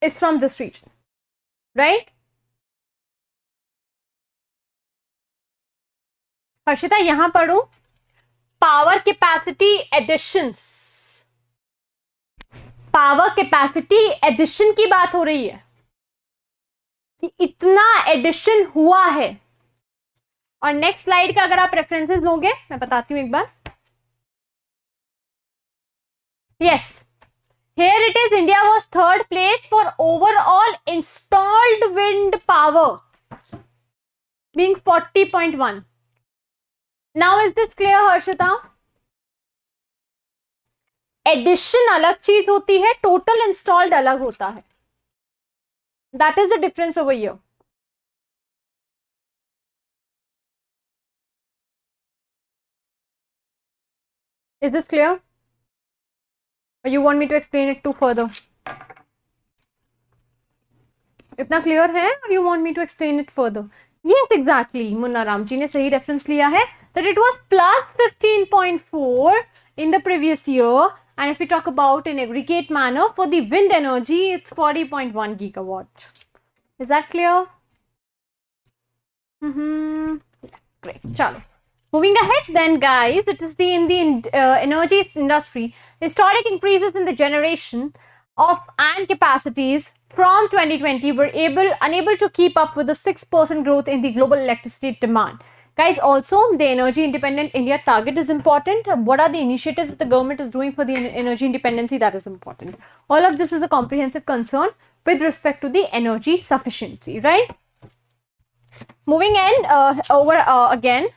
Speaker 1: is from this region, right? Harshita यहां पढ़ो, power capacity additions, power capacity addition की बात हो रही है कि इतना एडिशन हुआ है। और नेक्स्ट स्लाइड का अगर आप रेफरेंसेस लोगे, मैं बताती हूं एक बार। Yes, here it is, India was third place for overall installed wind power being 40.1. Now is this clear Harshita? Addition अलग चीज होती है, टोटल इंस्टॉल्ड अलग होता है। That is the difference over here. Is this clear? Or you want me to explain it too further? इतना clear है? Or you want me to explain it further? Yes, exactly. Munna Ram ji ने सही reference लिया है that it was plus 15.4 in the previous year, and if we talk about in aggregate manner for the wind energy, it's 40.1 gigawatt. Is that clear? Great. Chalo. Moving ahead then, guys, it is in the energy industry. Historic increases in the generation of and capacities from 2020 were unable to keep up with the 6% growth in the global electricity demand. Guys, also the energy independent India target is important. What are the initiatives that the government is doing for the energy independency? That is important. All of this is a comprehensive concern with respect to the energy sufficiency, right? Moving over again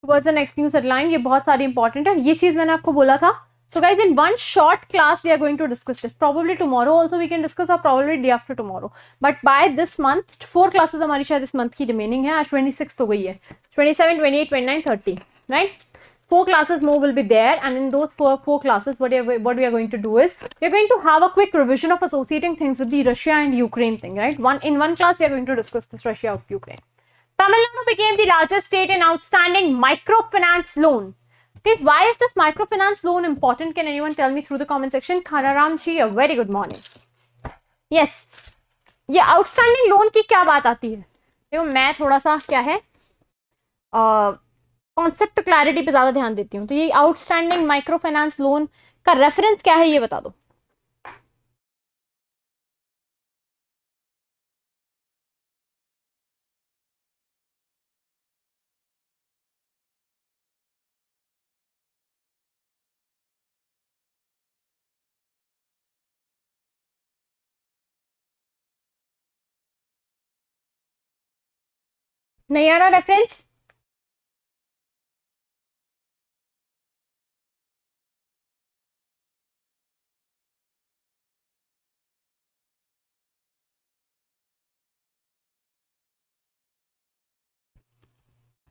Speaker 1: towards the next news headline. ये बहुत सारी important है, ये चीज मैंने आपको बोला था। So guys, in one short class we are going to discuss this. Probably tomorrow also we can discuss, or probably day after tomorrow. But by this month 4 classes हमारी शायद इस month की remaining है। आज 26 हो गई है, 27, 28, 29, 30, right? 4 classes more will be there, and in those four classes what we are going to do is we are going to have a quick revision of associating things with the Russia and Ukraine thing, right? In one class we are going to discuss this Russia and Ukraine. Tamil Nadu became the largest state in outstanding microfinance loan. Guys, why is this microfinance loan important? Can anyone tell me through the comment section? Khanaram ji, a very good morning. Yes, ये outstanding loan की क्या बात आती है? देखो मैं थोड़ा सा क्या है कॉन्सेप्ट क्लैरिटी पे ज्यादा ध्यान देती हूँ। तो ये आउटस्टैंडिंग माइक्रो फाइनेंस लोन का रेफरेंस क्या है ये बता दो। नहीं आ रहा रेफरेंस?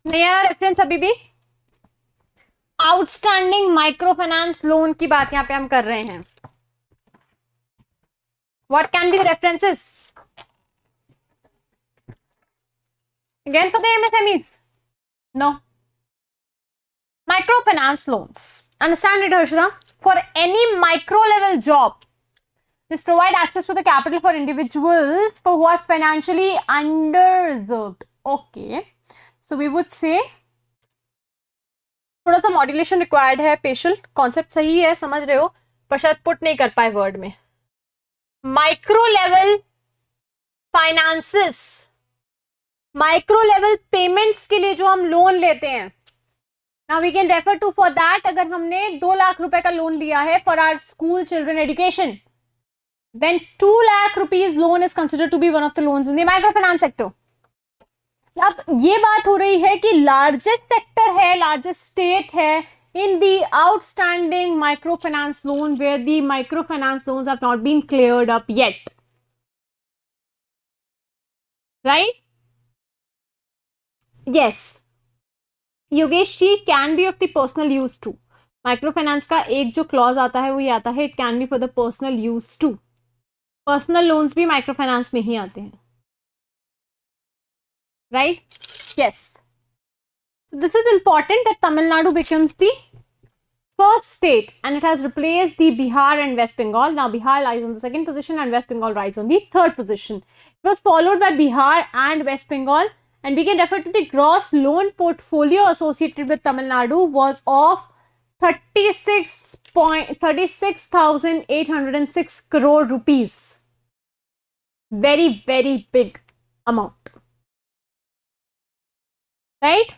Speaker 1: नहीं आ रहा रेफरेंस अभी भी? आउटस्टैंडिंग माइक्रो फाइनेंस लोन की बात यहाँ पे हम कर रहे हैं। What can be the references? Again for the MSMEs? No. Microfinance loans. Understand it, Harshita? For any micro level job, this provide access to the capital for individuals for who are financially underserved. Okay. So we would say थोड़ा सा modulation required है। Peshal concept सही है, समझ रहे हो, पर शायद पुट नहीं कर पाए वर्ड में। Micro level finances, micro level payments के लिए जो हम लोन लेते हैं, now we can refer to for that. अगर हमने 2 लाख रुपए का लोन लिया है for our school children education, then 2 lakh rupees loan is considered to be one of the loans in the micro finance sector. अब ये बात हो रही है कि लार्जेस्ट सेक्टर है, लार्जेस्ट स्टेट है in the outstanding micro finance loan where the micro finance loans have not been cleared up yet, right? Yes, Yogesh ji, can be of the personal use too. Micro finance का एक जो clause आता है वो ये आता है, it can be for the personal use too. Personal loans भी माइक्रो फाइनेंस में ही आते हैं, right? Yes. So this is important that Tamil Nadu becomes the first state and it has replaced the Bihar and West Bengal. Now Bihar lies on the second position and West Bengal lies on the third position. It was followed by Bihar and West Bengal, and we can refer to the gross loan portfolio associated with Tamil Nadu was of 36,806 crore rupees. Very, very big amount. Right?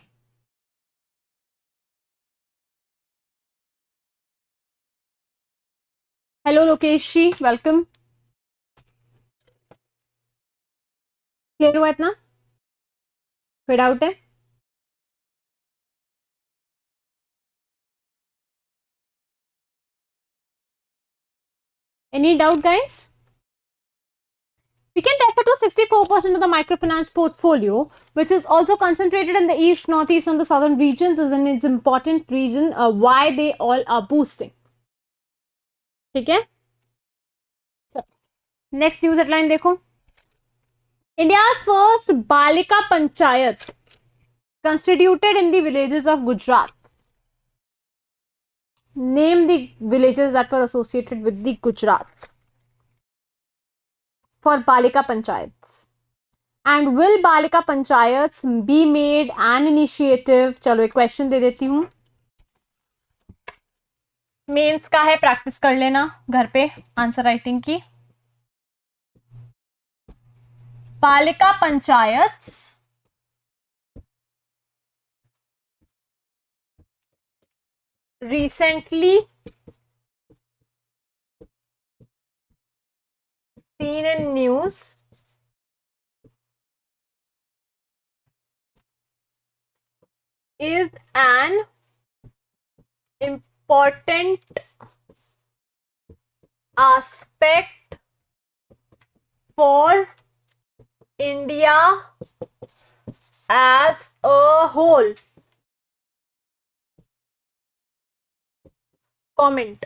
Speaker 1: Hello Lokesh ji, welcome. Clear हुआ इतना? कोई doubt है? Any doubt, guys? We can refer to 64% of the microfinance portfolio, which is also concentrated in the east, northeast, and the southern regions, and it's important reason why they all are boosting. ठीक है? Next news headline देखो. India's first Balika Panchayat constituted in the villages of Gujarat. Name the villages that were associated with the Gujarat for Balika Panchayats. And will Balika Panchayats be made an initiative? चलो एक question दे देती हूँ. Mains का है, practice कर लेना घर पे आंसर राइटिंग की. Balika Panchayats recently seen in news is an important aspect for India as a whole. Comment.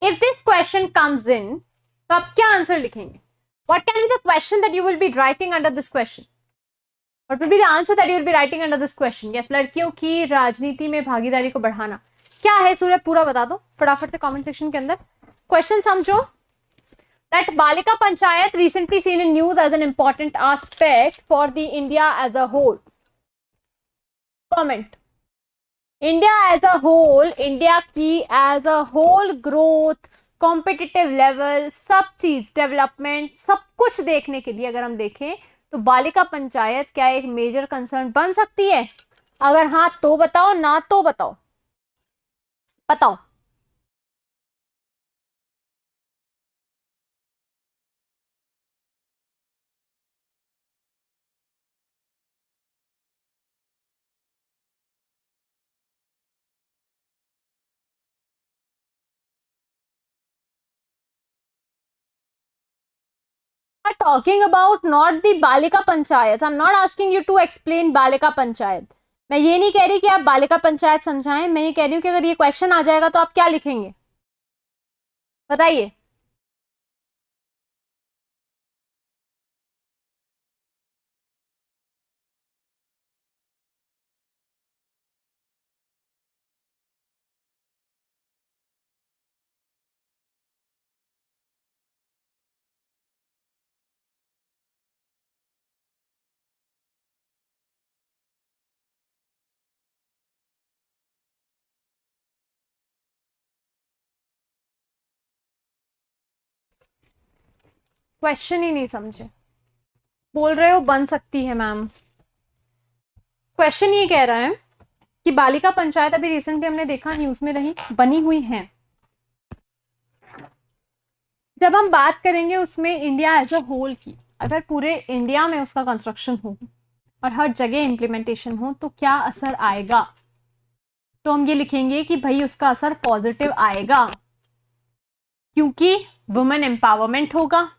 Speaker 1: If this question comes in, तो आप क्या आंसर लिखेंगे? What can be the question that you will be writing under this question? What will be the answer that you will be writing under this question? Yes, लड़कियों की राजनीति में भागीदारी को बढ़ाना. क्या है सूर्य, पूरा बता दो फटाफट से कमेंट सेक्शन के अंदर. क्वेश्चन समझो. That Balika Panchayat recently seen in news as an important aspect for the India as a whole. Comment. India as a whole, India की as a whole growth, competitive level, सब चीज development, सब कुछ देखने के लिए अगर हम देखें तो बालिका पंचायत क्या एक मेजर कंसर्न बन सकती है? अगर हाँ तो बताओ, ना तो बताओ. बताओ. Talking about not the Balika Panchayat. I'm not asking you to explain Balika Panchayat. मैं ये नहीं कह रही कि आप बालिका पंचायत समझाएं. मैं ये कह रही हूँ कि अगर ये क्वेश्चन आ जाएगा तो आप क्या लिखेंगे? बताइए. क्वेश्चन ही नहीं समझे. बोल रहे हो बन सकती है मैम. क्वेश्चन ये कह रहा है कि बालिका पंचायत अभी रिसेंटली हमने देखा न्यूज में रही, बनी हुई है. जब हम बात करेंगे उसमें इंडिया एज अ होल की, अगर पूरे इंडिया में उसका कंस्ट्रक्शन हो और हर जगह इम्प्लीमेंटेशन हो तो क्या असर आएगा? तो हम ये लिखेंगे कि भाई उसका असर पॉजिटिव आएगा, क्योंकि वुमेन एम्पावरमेंट होगा,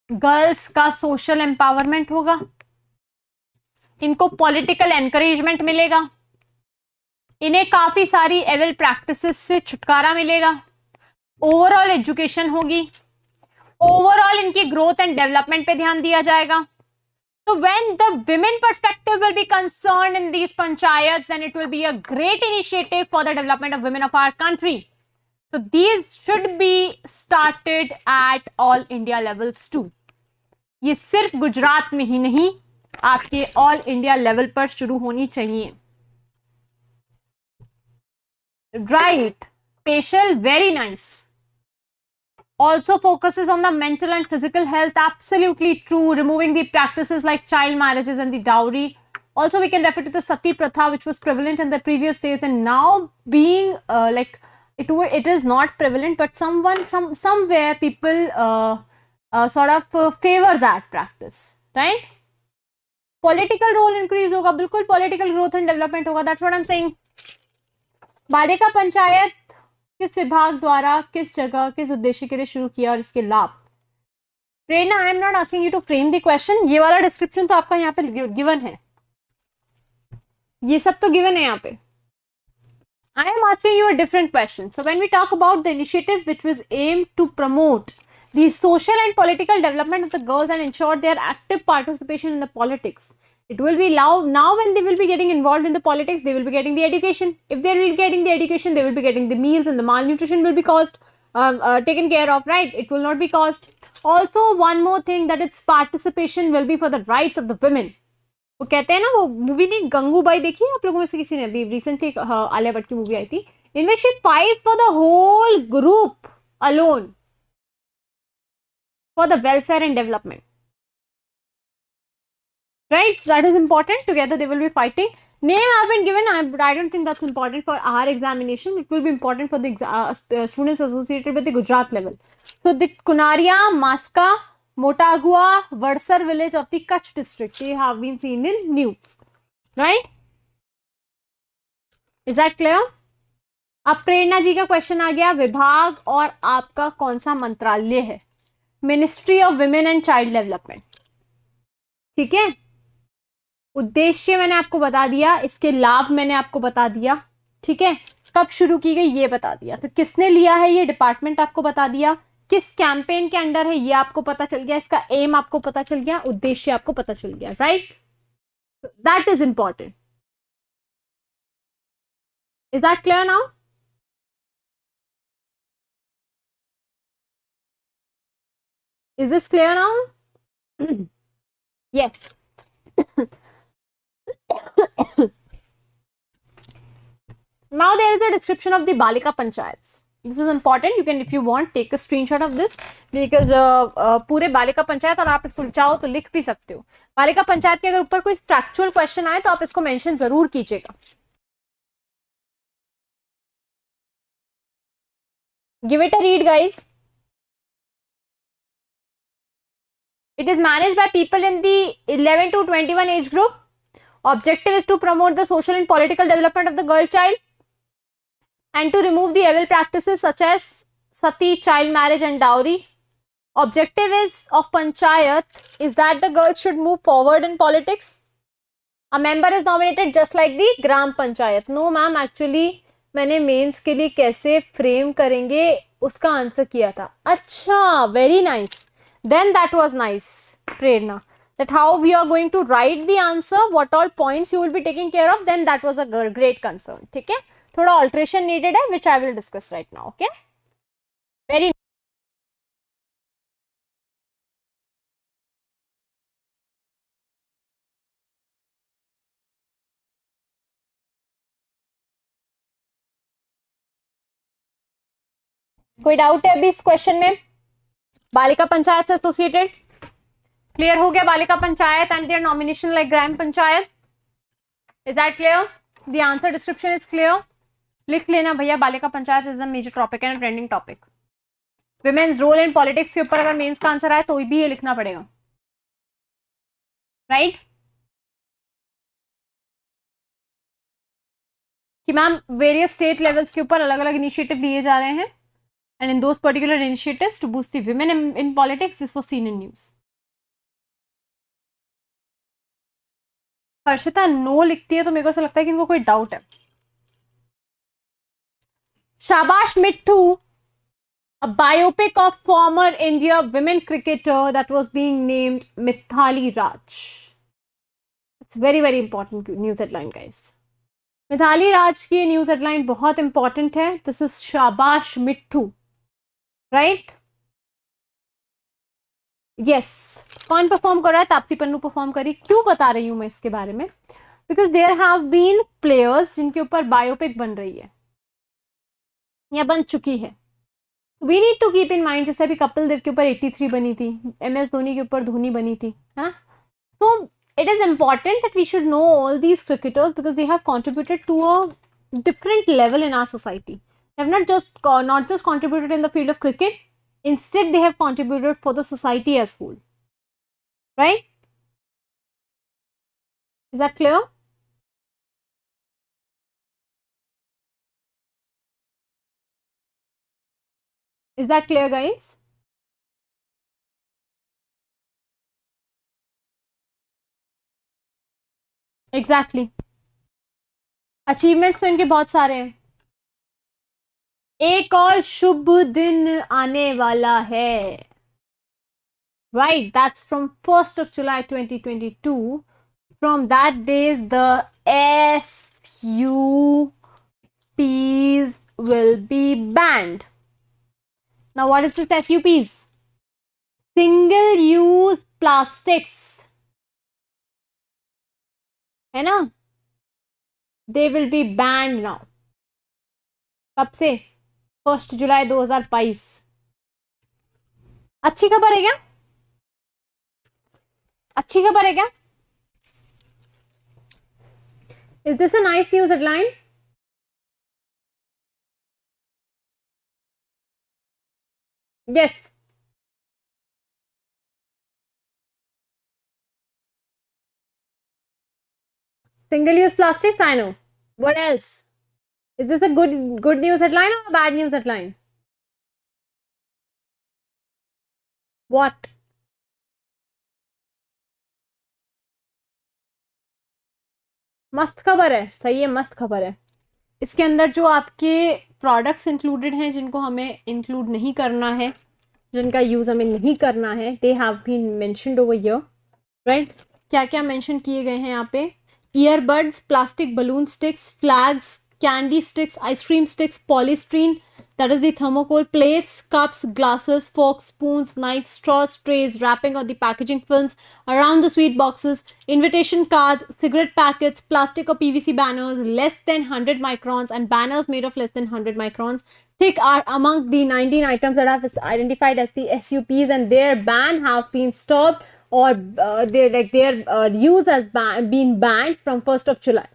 Speaker 1: गर्ल्स का सोशल एम्पावरमेंट होगा, इनको पॉलिटिकल एनकरेजमेंट मिलेगा, इन्हें काफी एविल एविल प्रैक्टिसेस से छुटकारा मिलेगा, ओवरऑल एजुकेशन होगी, ओवरऑल इनकी ग्रोथ एंड डेवलपमेंट पे ध्यान दिया जाएगा. So when the women perspective will be concerned in these panchayats, then it will be a great initiative for the development of women of our country. So these should be started at all India levels too. ये सिर्फ गुजरात में ही नहीं, आपके all India level पर शुरू होनी चाहिए. Right, Peshal, very nice. Also focuses on the mental and physical health. Absolutely true. Removing the practices like child marriages and the dowry. Also, we can refer to the sati pratha, which was prevalent in the previous days, and now being it is not prevalent, but somewhere people sort of favor that practice, right? Political role increase होगा, बिल्कुल political growth and development होगा. That's what I'm saying. बालिका पंचायत किस विभाग द्वारा किस जगह किस उद्देश्य के लिए शुरू किया और इसके लाभ. Prerna, I am not asking you to frame the question. ये वाला डिस्क्रिप्शन तो आपका यहाँ पे गिवन है, ये सब तो गिवन है यहाँ पे. I am asking you a different question. So when we talk about the initiative which was aimed to promote the social and political development of the girls and ensure their active participation in the politics, it will be now when they will be getting involved in the politics, they will be getting the education. If they will be getting the education, they will be getting the meals, and the malnutrition will be taken care of, right? It will not be caused. Also, one more thing, that its participation will be for the rights of the women. वो कहते हैं ना, वो movie नहीं गंगूबाई देखी है आप लोगों में से किसी ने? अभी रिसेंटली आलिया भट्ट की मूवी आई थी, in which she fights for the whole group alone for the welfare and development. Right, so that is important. Together they will be fighting. Name have been given, but I don't think that's important for our examination. It will be important for the students associated with the Gujarat level. So the Kunaria, Maska, Motagua, Varsar village of the Kutch district, they have been seen in news. Right? Is that clear? अब प्रेरणा जी का question आ गया, विभाग और आपका कौन सा मंत्रालय है? Ministry of women and child development. ठीक है, उद्देश्य मैंने आपको बता दिया, इसके लाभ मैंने आपको बता दिया. ठीक है, कब शुरू की गई ये बता दिया. तो किसने लिया है ये डिपार्टमेंट आपको बता दिया, किस कैंपेन के अंडर है ये आपको पता चल गया, इसका एम आपको पता चल गया, उद्देश्य आपको पता चल गया. Right, that is important. Is that clear now? Is this clear now? Yes. Now there is a description of the Balika Panchayats. This is important. You can, if you want, take a screenshot of this because पूरे बालिका पंचायत, और आप इसको चाहो तो लिख भी सकते हो. बालिका पंचायत के अगर ऊपर कोई फैक्चुअल क्वेश्चन आए तो आप इसको मेंशन जरूर कीजिएगा. Give it a read, guys. It is managed by people in the 11 to 21 age group. Objective is to promote the social and political development of the girl child and to remove the evil practices such as sati, child marriage and dowry. Objective is of panchayat is that the girls should move forward in politics. A member is nominated just like the gram panchayat. No ma'am, actually मैंने mains के लिए कैसे frame करेंगे उसका answer किया था. अच्छा, very nice. Then that was nice, Prerna. That how we are going to write the answer, what all points you will be taking care of, then that was a great concern. ठीक है, थोड़ा alteration needed है, which I will discuss right now. Okay, very. कोई doubt है अभी इस question में? बालिका पंचायत से एसोसिएटेड क्लियर हो गया. Balika panchayat and their nomination like gram panchayat. Is that clear? The answer description is clear. लिख लेना भैया, Balika panchayat is the major topic and trending topic. Women's role in politics के ऊपर अगर मेंस का आंसर आए तो भी ये लिखना पड़ेगा. राइट कि मैम वेरियस स्टेट लेवल्स के ऊपर अलग अलग इनिशिएटिव लिए जा रहे हैं. And in those particular initiatives to boost the women in politics, this was seen in news. Harshita no लिखती है तो मेरे को ऐसा लगता है कि इनको कोई डाउट है. शाबाश मिट्टू. A biopic of former India women cricketer that was being named Mithali Raj. It's very very important news headline guys. Mithali Raj की न्यूज हेडलाइन बहुत इंपॉर्टेंट है। This is Shabaash Mithu, right? Yes. कौन परफॉर्म कर रहा है? तापसी पन्नू परफॉर्म करी। क्यों बता रही हूं मैं इसके बारे में? Because there have been players जिनके ऊपर बायोपिक बन रही है या बन चुकी है। We need to keep in mind, जैसे अभी कपिल देव के ऊपर 83 बनी थी, MS धोनी के ऊपर धोनी बनी थी, है ना? सो it is important that we should know all these cricketers because they have contributed to a different level in our society. They have not just contributed in the field of cricket, instead they have contributed for the society as whole, right? Is that clear? Is that clear, guys? Exactly. Achievements तो इनके बहुत सारे हैं। एक और शुभ दिन आने वाला है, right? That's from 1st of July 2022. From that days, the SUPs will be banned. Now, what is this SUPs? Single-use plastics, है ना? They will be banned now. कब से? 1st जुलाई 2022। अच्छी खबर है क्या? अच्छी खबर है क्या? Is this a nice news headline? Yes. Single-use plastics, I know. What else? Is this a good news headline or a bad news headline? What? मस्त खबर है, सही है, मस्त खबर है। इसके अंदर जो आपके प्रोडक्ट्स इंक्लूडेड हैं जिनको हमें इंक्लूड नहीं करना है, जिनका यूज हमें नहीं करना है, they have been mentioned over here, right? क्या क्या मेंशन किए गए हैं यहाँ पे? Earbuds, plastic balloon sticks, flags, candy sticks, ice cream sticks, polystyrene, that is the thermocol, plates, cups, glasses, forks, spoons, knives, straws, trays, wrapping on the packaging films around the sweet boxes, invitation cards, cigarette packets, plastic or PVC banners less than 100 microns and banners made of less than 100 microns thick are among the 19 items that are identified as the SUPs, and their ban have been stopped or their use has been banned from 1st of July.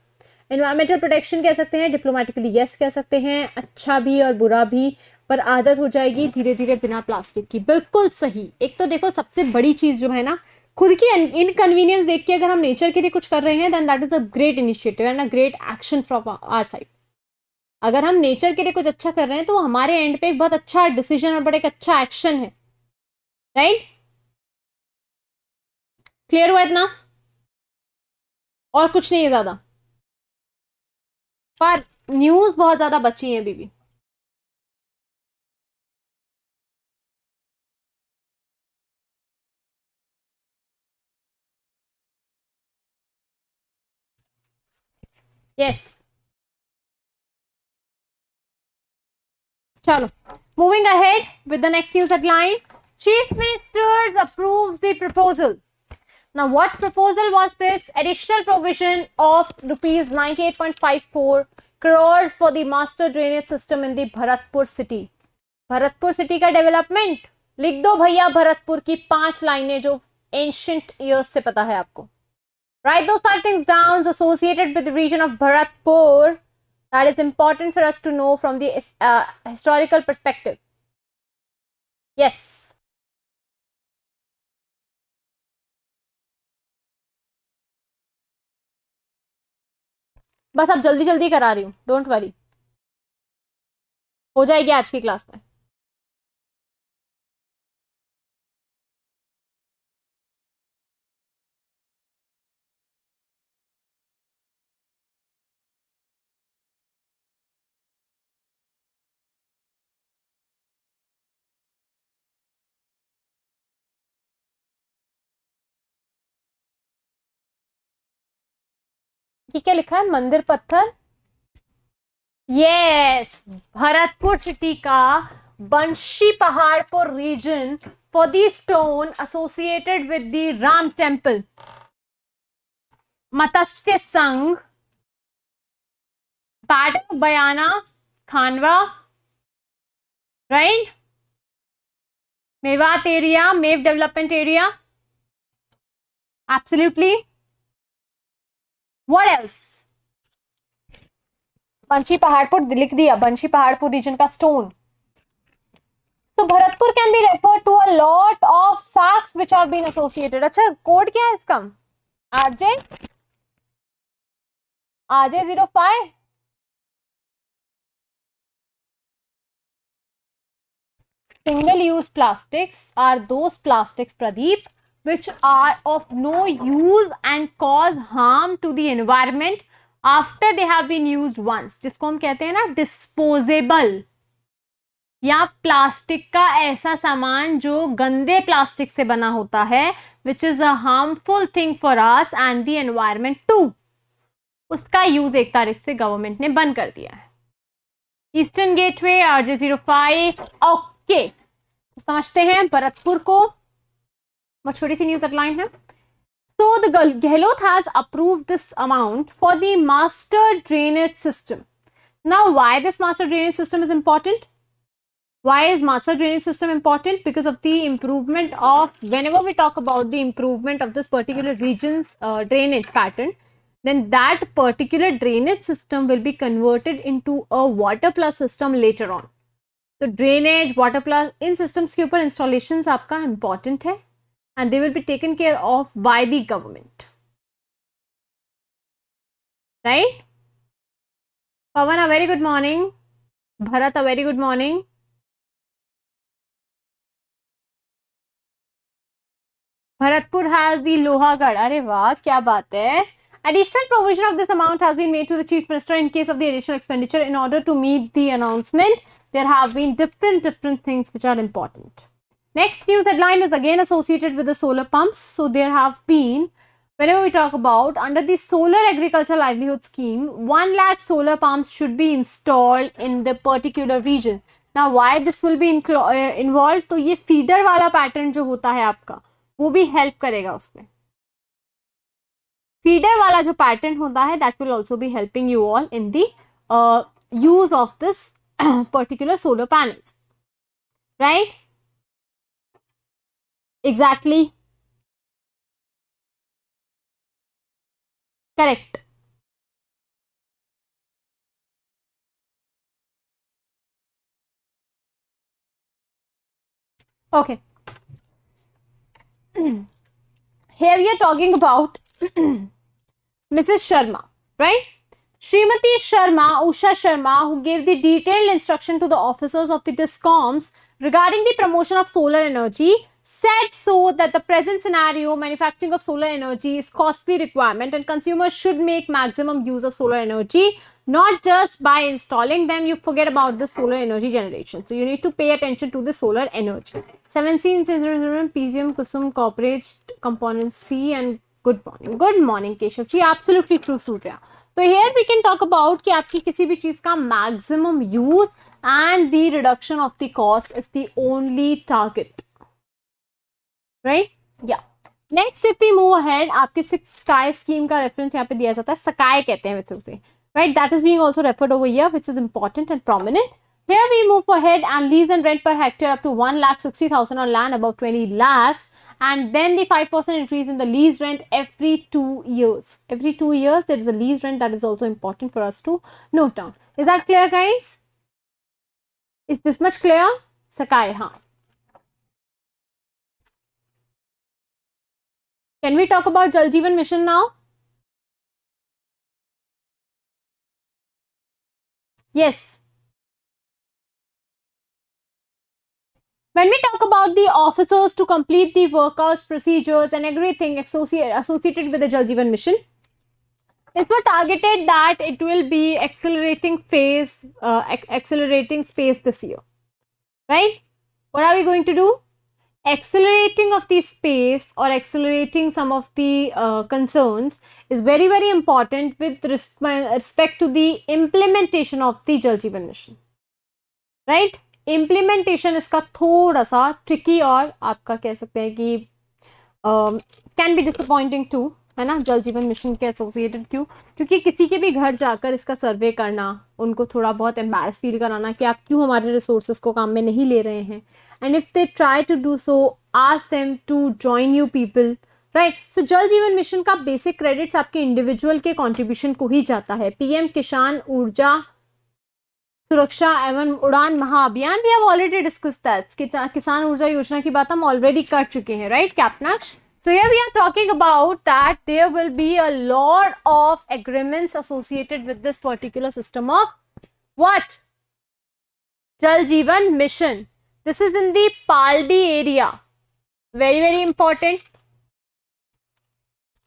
Speaker 1: Environmental protection कह सकते हैं, diplomatically yes कह सकते हैं, अच्छा भी और बुरा भी, पर आदत हो जाएगी धीरे धीरे बिना प्लास्टिक की। बिल्कुल सही। एक तो देखो सबसे बड़ी चीज जो है ना, खुद की इनकन्वीनियंस देख के अगर हम नेचर के लिए कुछ कर रहे हैं, then that is a great initiative and a great action from our side. अगर हम नेचर के लिए कुछ अच्छा कर रहे हैं तो हमारे एंड पे एक बहुत अच्छा डिसीजन और बड़ा एक अच्छा एक्शन है, राइट? क्लियर हुआ इतना? और कुछ नहीं है ज्यादा, पर न्यूज बहुत ज्यादा बची है अभी भी। यस। चलो, moving ahead with the next news headline. Chief Minister approves the proposal. Now, what proposal was this? Additional provision of rupees 98.54 crores for the master drainage system in the Bharatpur city. Bharatpur city का development लिख दो भैया, भरतपुर की 5 लाइनें जो ancient years से पता है आपको. Write those 5 things down associated with the region of Bharatpur that is important for us to know from the historical perspective. Yes. बस अब जल्दी जल्दी करा रही हूँ, डोंट वरी, हो जाएगी आज की क्लास में. ये क्या लिखा है, मंदिर पत्थर, यस, भरतपुर सिटी का Banshi Paharpur region for the stone associated with the Ram temple, Matsya Sangh, part of Bayana, Khanwa, right, Mewat area, Mev development area, absolutely. What else? Banshi Paharpur लिख दिया, बंशी पहाड़पुर रीजन का stone. So Bharatpur can be referred to a lot of facts which have been associated. अच्छा, code क्या है इसका? RJ05. Single-use plastics are those plastics, Pradeep, which are of no use and cause harm to the environment after they have been used once. जिसको हम कहते हैं ना disposable, या प्लास्टिक का ऐसा सामान जो गंदे प्लास्टिक से बना होता है, which is a harmful thing for us and the environment too. उसका यूज 1 तारीख से गवर्नमेंट ने बंद कर दिया है. Eastern gateway, RJ05. ओके, समझते हैं भरतपुर को. बहुत छोटी सी न्यूज हेडलाइन है. So the Gehlot has approved this amount for the master drainage system. Now, why this master drainage system is important? Why is master drainage system important? Because of the improvement of, whenever we talk about the improvement of this particular region's drainage pattern, then that particular drainage system will be converted into a water plus system later on. So drainage, water plus, in systems के ऊपर installations आपका important है, and they will be taken care of by the government. Right? Pawan, a very good morning. Bharat, a very good morning. Bharatpur has the Lohagarh. अरे वाह, क्या बात है. Additional provision of this amount has been made to the Chief Minister in case of the additional expenditure. In order to meet the announcement, there have been different things which are important. Next news headline is again associated with the solar pumps. So there have been, whenever we talk about, under the Solar Agricultural Livelihood Scheme, 1 lakh solar pumps should be installed in the particular region. Now why this will be involved? तो ये feeder वाला pattern जो होता है आपका, वो भी help करेगा उसमें. Feeder वाला जो pattern होता है, that will also be helping you all in the use of this particular solar panels. Right? Exactly. Correct. Okay. Here we are talking about Mrs. Sharma, right? Srimati Sharma, Usha Sharma, who gave the detailed instruction to the officers of the DISCOMs regarding the promotion of solar energy, said so that the present scenario, manufacturing of solar energy is costly requirement and consumers should make maximum use of solar energy, not just by installing them. You forget about the solar energy generation. So you need to pay attention to the solar energy. 17 PCM Kusum Corporate Component C and good morning. Good morning, Keshav ji. Absolutely true, Surya. So here we can talk about कि आपकी किसी भी चीज का maximum use and the reduction of the cost is the only target. Right? Yeah. Next, if we move ahead, आपके 6 sky scheme का reference यहाँ पे दिया जाता है, सकाय कहते हैं वैसे उसे. Right? That is being also referred over here, which is important and prominent. Here we move ahead and lease and rent per hectare up to 1,60,000 on land above 20 lakhs. And then the 5% increase in the lease rent every 2 years. Every 2 years, there is a lease rent that is also important for us to note down. Is that clear, guys? Is this much clear? Sakai, haan. Can we talk about Jal Jeevan Mission now? Yes. When we talk about the officers to complete the workouts, procedures and everything associated with the Jal Jeevan Mission, it's not targeted that it will be accelerating space this year. Right? What are we going to do? accelerating of the space or accelerating some of the concerns is very very important with respect to the implementation of the Jal Jeevan Mission, right? implementation इसका थोड़ा सा tricky और आपका कह सकते हैं कि can be disappointing too, है ना? जल जीवन मिशन के एसोसिएटेड क्यों? क्योंकि किसी के भी घर जाकर इसका सर्वे करना, उनको थोड़ा बहुत एम्बैरस फील कराना कि आप क्यों हमारे रिसोर्सेज को काम में नहीं ले रहे हैं, and if they try to do so ask them to join you people, right? So Jal Jeevan mission का बेसिक क्रेडिट्स आपके इंडिविजुअल के कॉन्ट्रीब्यूशन को ही जाता है. पीएम किसान ऊर्जा सुरक्षा एवं उड़ान महाअभियान, we have already discuss that. Kisan Urja योजना की बात हम ऑलरेडी कर चुके हैं, right कैप्टनक्ष? So here we are talking about that there will be a lot of agreements associated with this particular system of what? Jal Jeevan Mission. This is in the Paldi area. Very very important.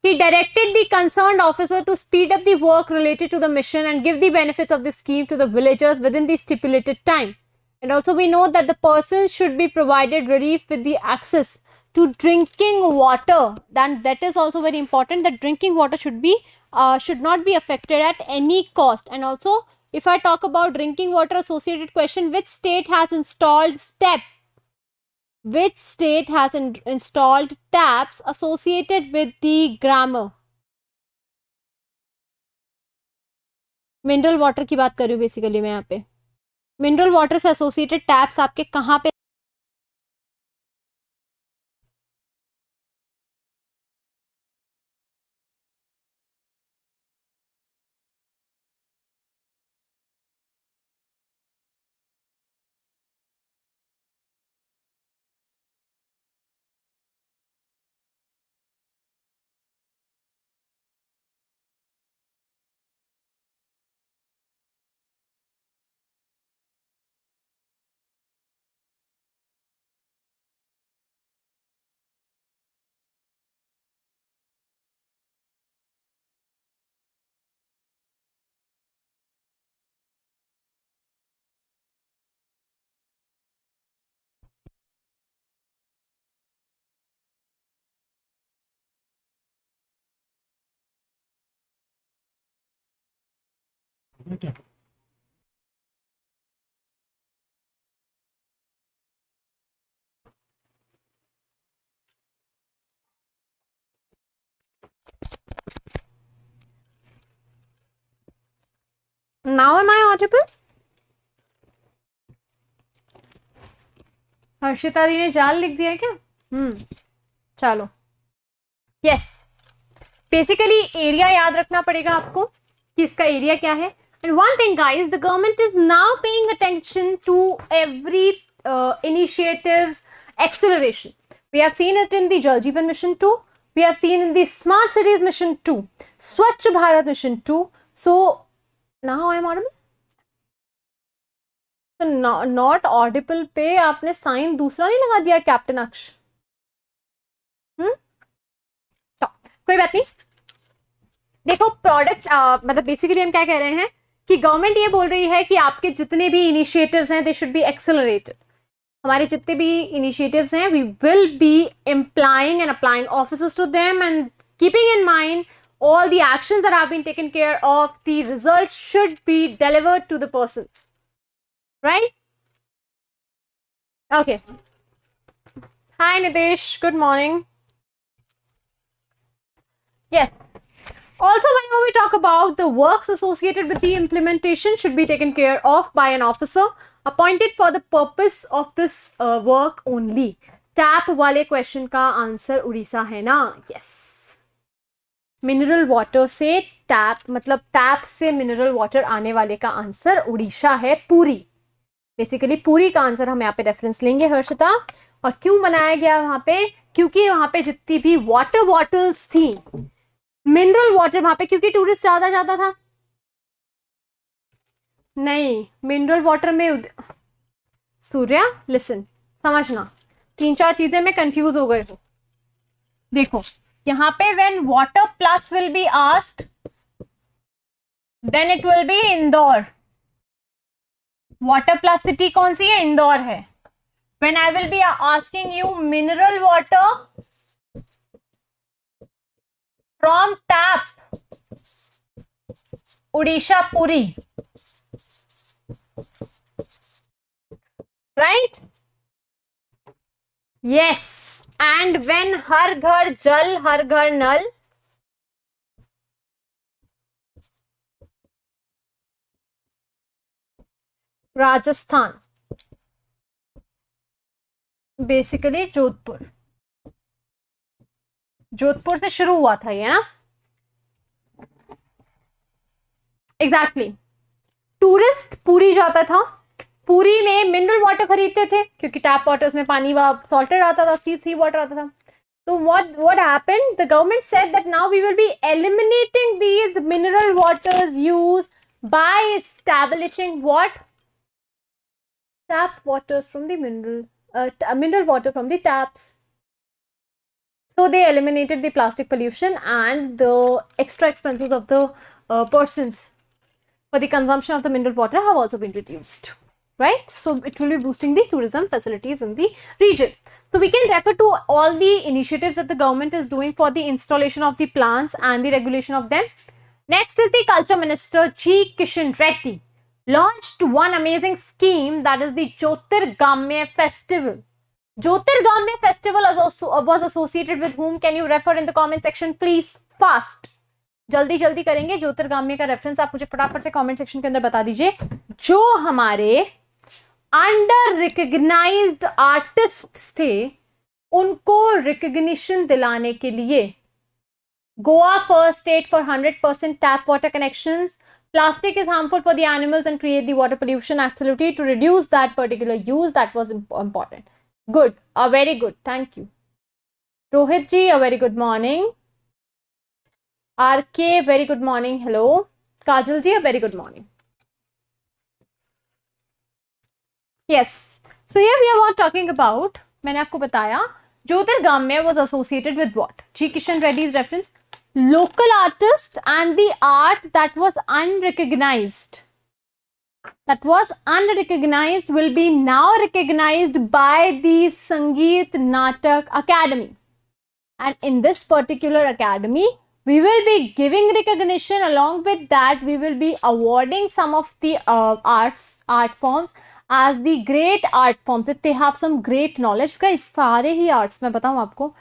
Speaker 1: He directed the concerned officer to speed up the work related to the mission and give the benefits of the scheme to the villagers within the stipulated time. And also we know that the persons should be provided relief with the access to drinking water. Then that is also very important, that drinking water should not be affected at any cost. And also if I talk about drinking water associated question, which state has installed installed taps associated with the grammar? Mineral water की बात कर रही हूँ basically मैं यहाँ पे. Mineral water से associated taps आपके कहाँ पे? Now am I audible? Harshita दी ने जाल लिख दिया क्या? चलो. यस, बेसिकली एरिया याद रखना पड़ेगा आपको कि इसका एरिया क्या है. And one thing guys, the government is now paying attention to every initiatives acceleration. We have seen it in the Jal Jeevan Mission 2. We have seen in the Smart Cities Mission 2, Swachh Bharat Mission 2. So now I am audible? So not audible पे आपने sign दूसरा नहीं लगा दिया captain अक्ष? कोई बात नहीं. देखो प्रोडक्ट्स मतलब बेसिकली हम क्या कह रहे हैं कि गवर्नमेंट ये बोल रही है कि आपके जितने भी इनिशिएटिव्स हैं दे शुड बी एक्सेलरेटेड. हमारे जितने भी इनिशिएटिव्स हैं we will be employing and applying officers to them and keeping in mind all the actions that have been taken care of, the results should be delivered to the persons, right? Okay. Hi Nitesh, good morning. Yes. Also, whenever we talk about the works associated with the implementation should be taken care of by an officer appointed for the purpose of this work only. Tap वाले question का answer Orissa है ना? Yes. Mineral water से tap, मतलब tap से mineral water आने वाले का आंसर उड़ीसा है. पूरी, बेसिकली पूरी का आंसर हम यहाँ पे रेफरेंस लेंगे हर्षिता. और क्यों बनाया गया वहां पे? क्योंकि वहां पे जितनी भी वाटर बॉटल्स थी, मिनरल वाटर वहां पे, क्योंकि टूरिस्ट ज्यादा जाता था. नहीं, मिनरल वाटर में सूर्या लिसन, समझना 3-4 चीजें में कंफ्यूज हो गए हो. देखो यहाँ पे when water plus will be asked, then it will be Indore. Water plus city कौन सी है? इंदौर है. when I will be asking you mineral water from tap, Odisha Puri, right? Yes. And when har ghar jal har ghar nal, Rajasthan, basically Jodhpur, Jodhpur से शुरू हुआ था ये ना, exactly. Tourist पूरी जाता था, पूरी में मिनरल वाटर खरीदते थे क्योंकि टैप वाटर में पानी सॉल्टेड आता था, सी वाटर आता था। तो what happened? The government said that now we will be eliminating these mineral waters used by establishing what? Tap waters from the mineral water from the taps. So they eliminated the plastic pollution and the extra expenses of the persons for the consumption of the mineral water have also been reduced, right? So it will be boosting the tourism facilities in the region. So we can refer to all the initiatives that the government is doing for the installation of the plants and the regulation of them. Next is the Culture Minister G. Kishan Reddy launched one amazing scheme, that is the Jyotirgamya Festival. Jyotirgamya Festival was associated with whom? Can you refer in the comment section please? Fast. जल्दी जल्दी करेंगे, ज्योतिर्गाम्य का reference आप मुझे फटाफट से comment section के अंदर बता दीजिए। जो हमारे अंडर रिकग्नाइज्ड आर्टिस्ट थे उनको रिकग्निशन दिलाने के लिए Goa first state for 100% tap water connections. Plastic is harmful for the animals and create the water pollution. Absolutely, to reduce that particular use, that was important. Good, very good, thank you. Rohit ji, a very good morning. RK, very good morning. Hello. Kajal ji, a very good morning. Yes, so here we are talking about, मैंने आपको बताया, Jyotirgamya was associated with what? G. Kishan Reddy's reference. Local artist and the art that was unrecognized. That was unrecognized will be now recognized by the Sangeet Natak Academy. And in this particular academy, we will be giving recognition. Along with that, we will be awarding some of the art forms as the great art forms if they have some great knowledge. Guys, सारे ही arts मैं बताऊँ आपको,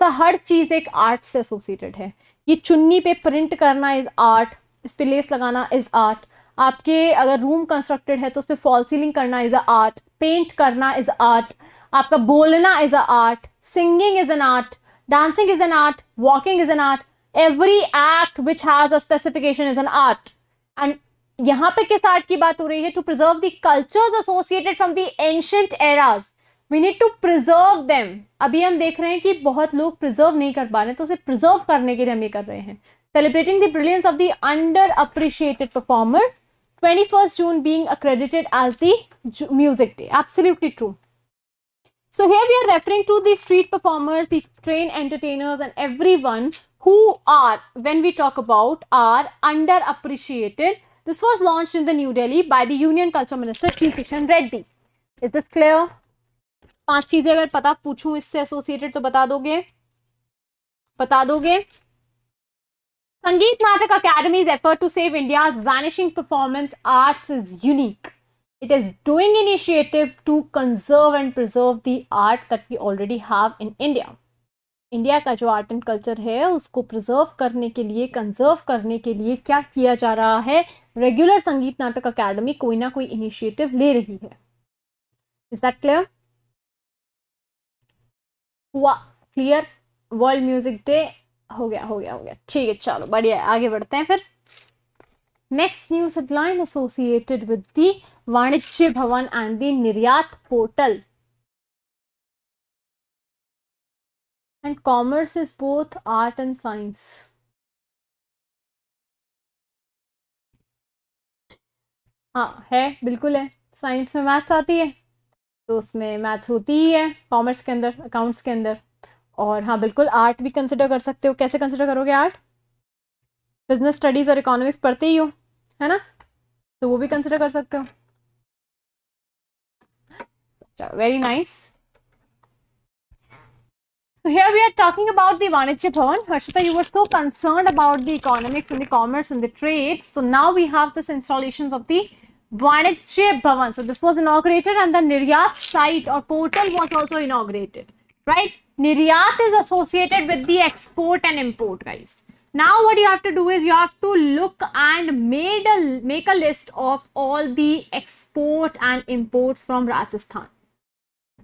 Speaker 1: हर चीज एक art से associated है। ये चुन्नी पे प्रिंट करना इज आर्ट, इस पे लेस लगाना इज आर्ट, आपके अगर रूम कंस्ट्रक्टेड है तो उस पे फॉल सीलिंग करना इज अ आर्ट, पेंट करना इज आर्ट, आपका बोलना is a art, singing is an art, dancing is an art, walking is an art, every act which has a specification is an art. And यहाँ पे किस art की बात हो रही है? To preserve the cultures associated from the ancient eras. We need to preserve them. अभी हम देख रहे हैं कि बहुत लोग preserve नहीं कर पा रहे हैं, तो उसे preserve करने के लिए हम ये कर रहे हैं. Celebrating the brilliance of the underappreciated performers. 21st June being accredited as the Music Day. Absolutely true. So here we are referring to the street performers, the train entertainers and everyone who are, when we talk about, are underappreciated. This was launched in the New Delhi by the Union Culture Minister G. Kishan Reddy. Is this clear? 5 चीजें अगर पता पूछूं इससे associated तो बता दोगे? बता दोगे? Sangeet Natak Academy's effort to save India's vanishing performance arts is unique. It is doing initiative to conserve and preserve the art that we already have in India. India का जो आर्ट एंड कल्चर है उसको preserve करने के लिए, conserve करने के लिए क्या किया जा रहा है? रेगुलर संगीत नाटक अकेडमी कोई ना कोई इनिशिएटिव ले रही है. Is that clear? हुआ क्लियर? वर्ल्ड म्यूजिक डे हो गया, हो गया, हो गया. ठीक है, चलो बढ़िया, आगे बढ़ते हैं फिर. Next news headline associated with the वाणिज्य भवन एंड द निर्यात portal. And commerce is both art and science. हाँ है, बिल्कुल है. साइंस में मैथ्स आती है तो उसमें मैथ्स होती ही है कॉमर्स के अंदर, अकाउंट्स के अंदर. और हाँ बिल्कुल आर्ट भी कंसिडर कर सकते हो. कैसे कंसिडर करोगे आर्ट? बिजनेस स्टडीज और इकोनॉमिक्स पढ़ते ही हो, है ना, तो वो भी कंसिडर कर सकते हो. Very nice. So here we are talking about the Vanijya Bhavan. Harshita, you were so concerned about the economics and the commerce and the trade. So now we have this installations of the Vanijya Bhavan. So this was inaugurated and the Niryat site or portal was also inaugurated, right? Niryat is associated with the export and import, guys. Now what you have to do is you have to look and make a list of all the export and imports from Rajasthan.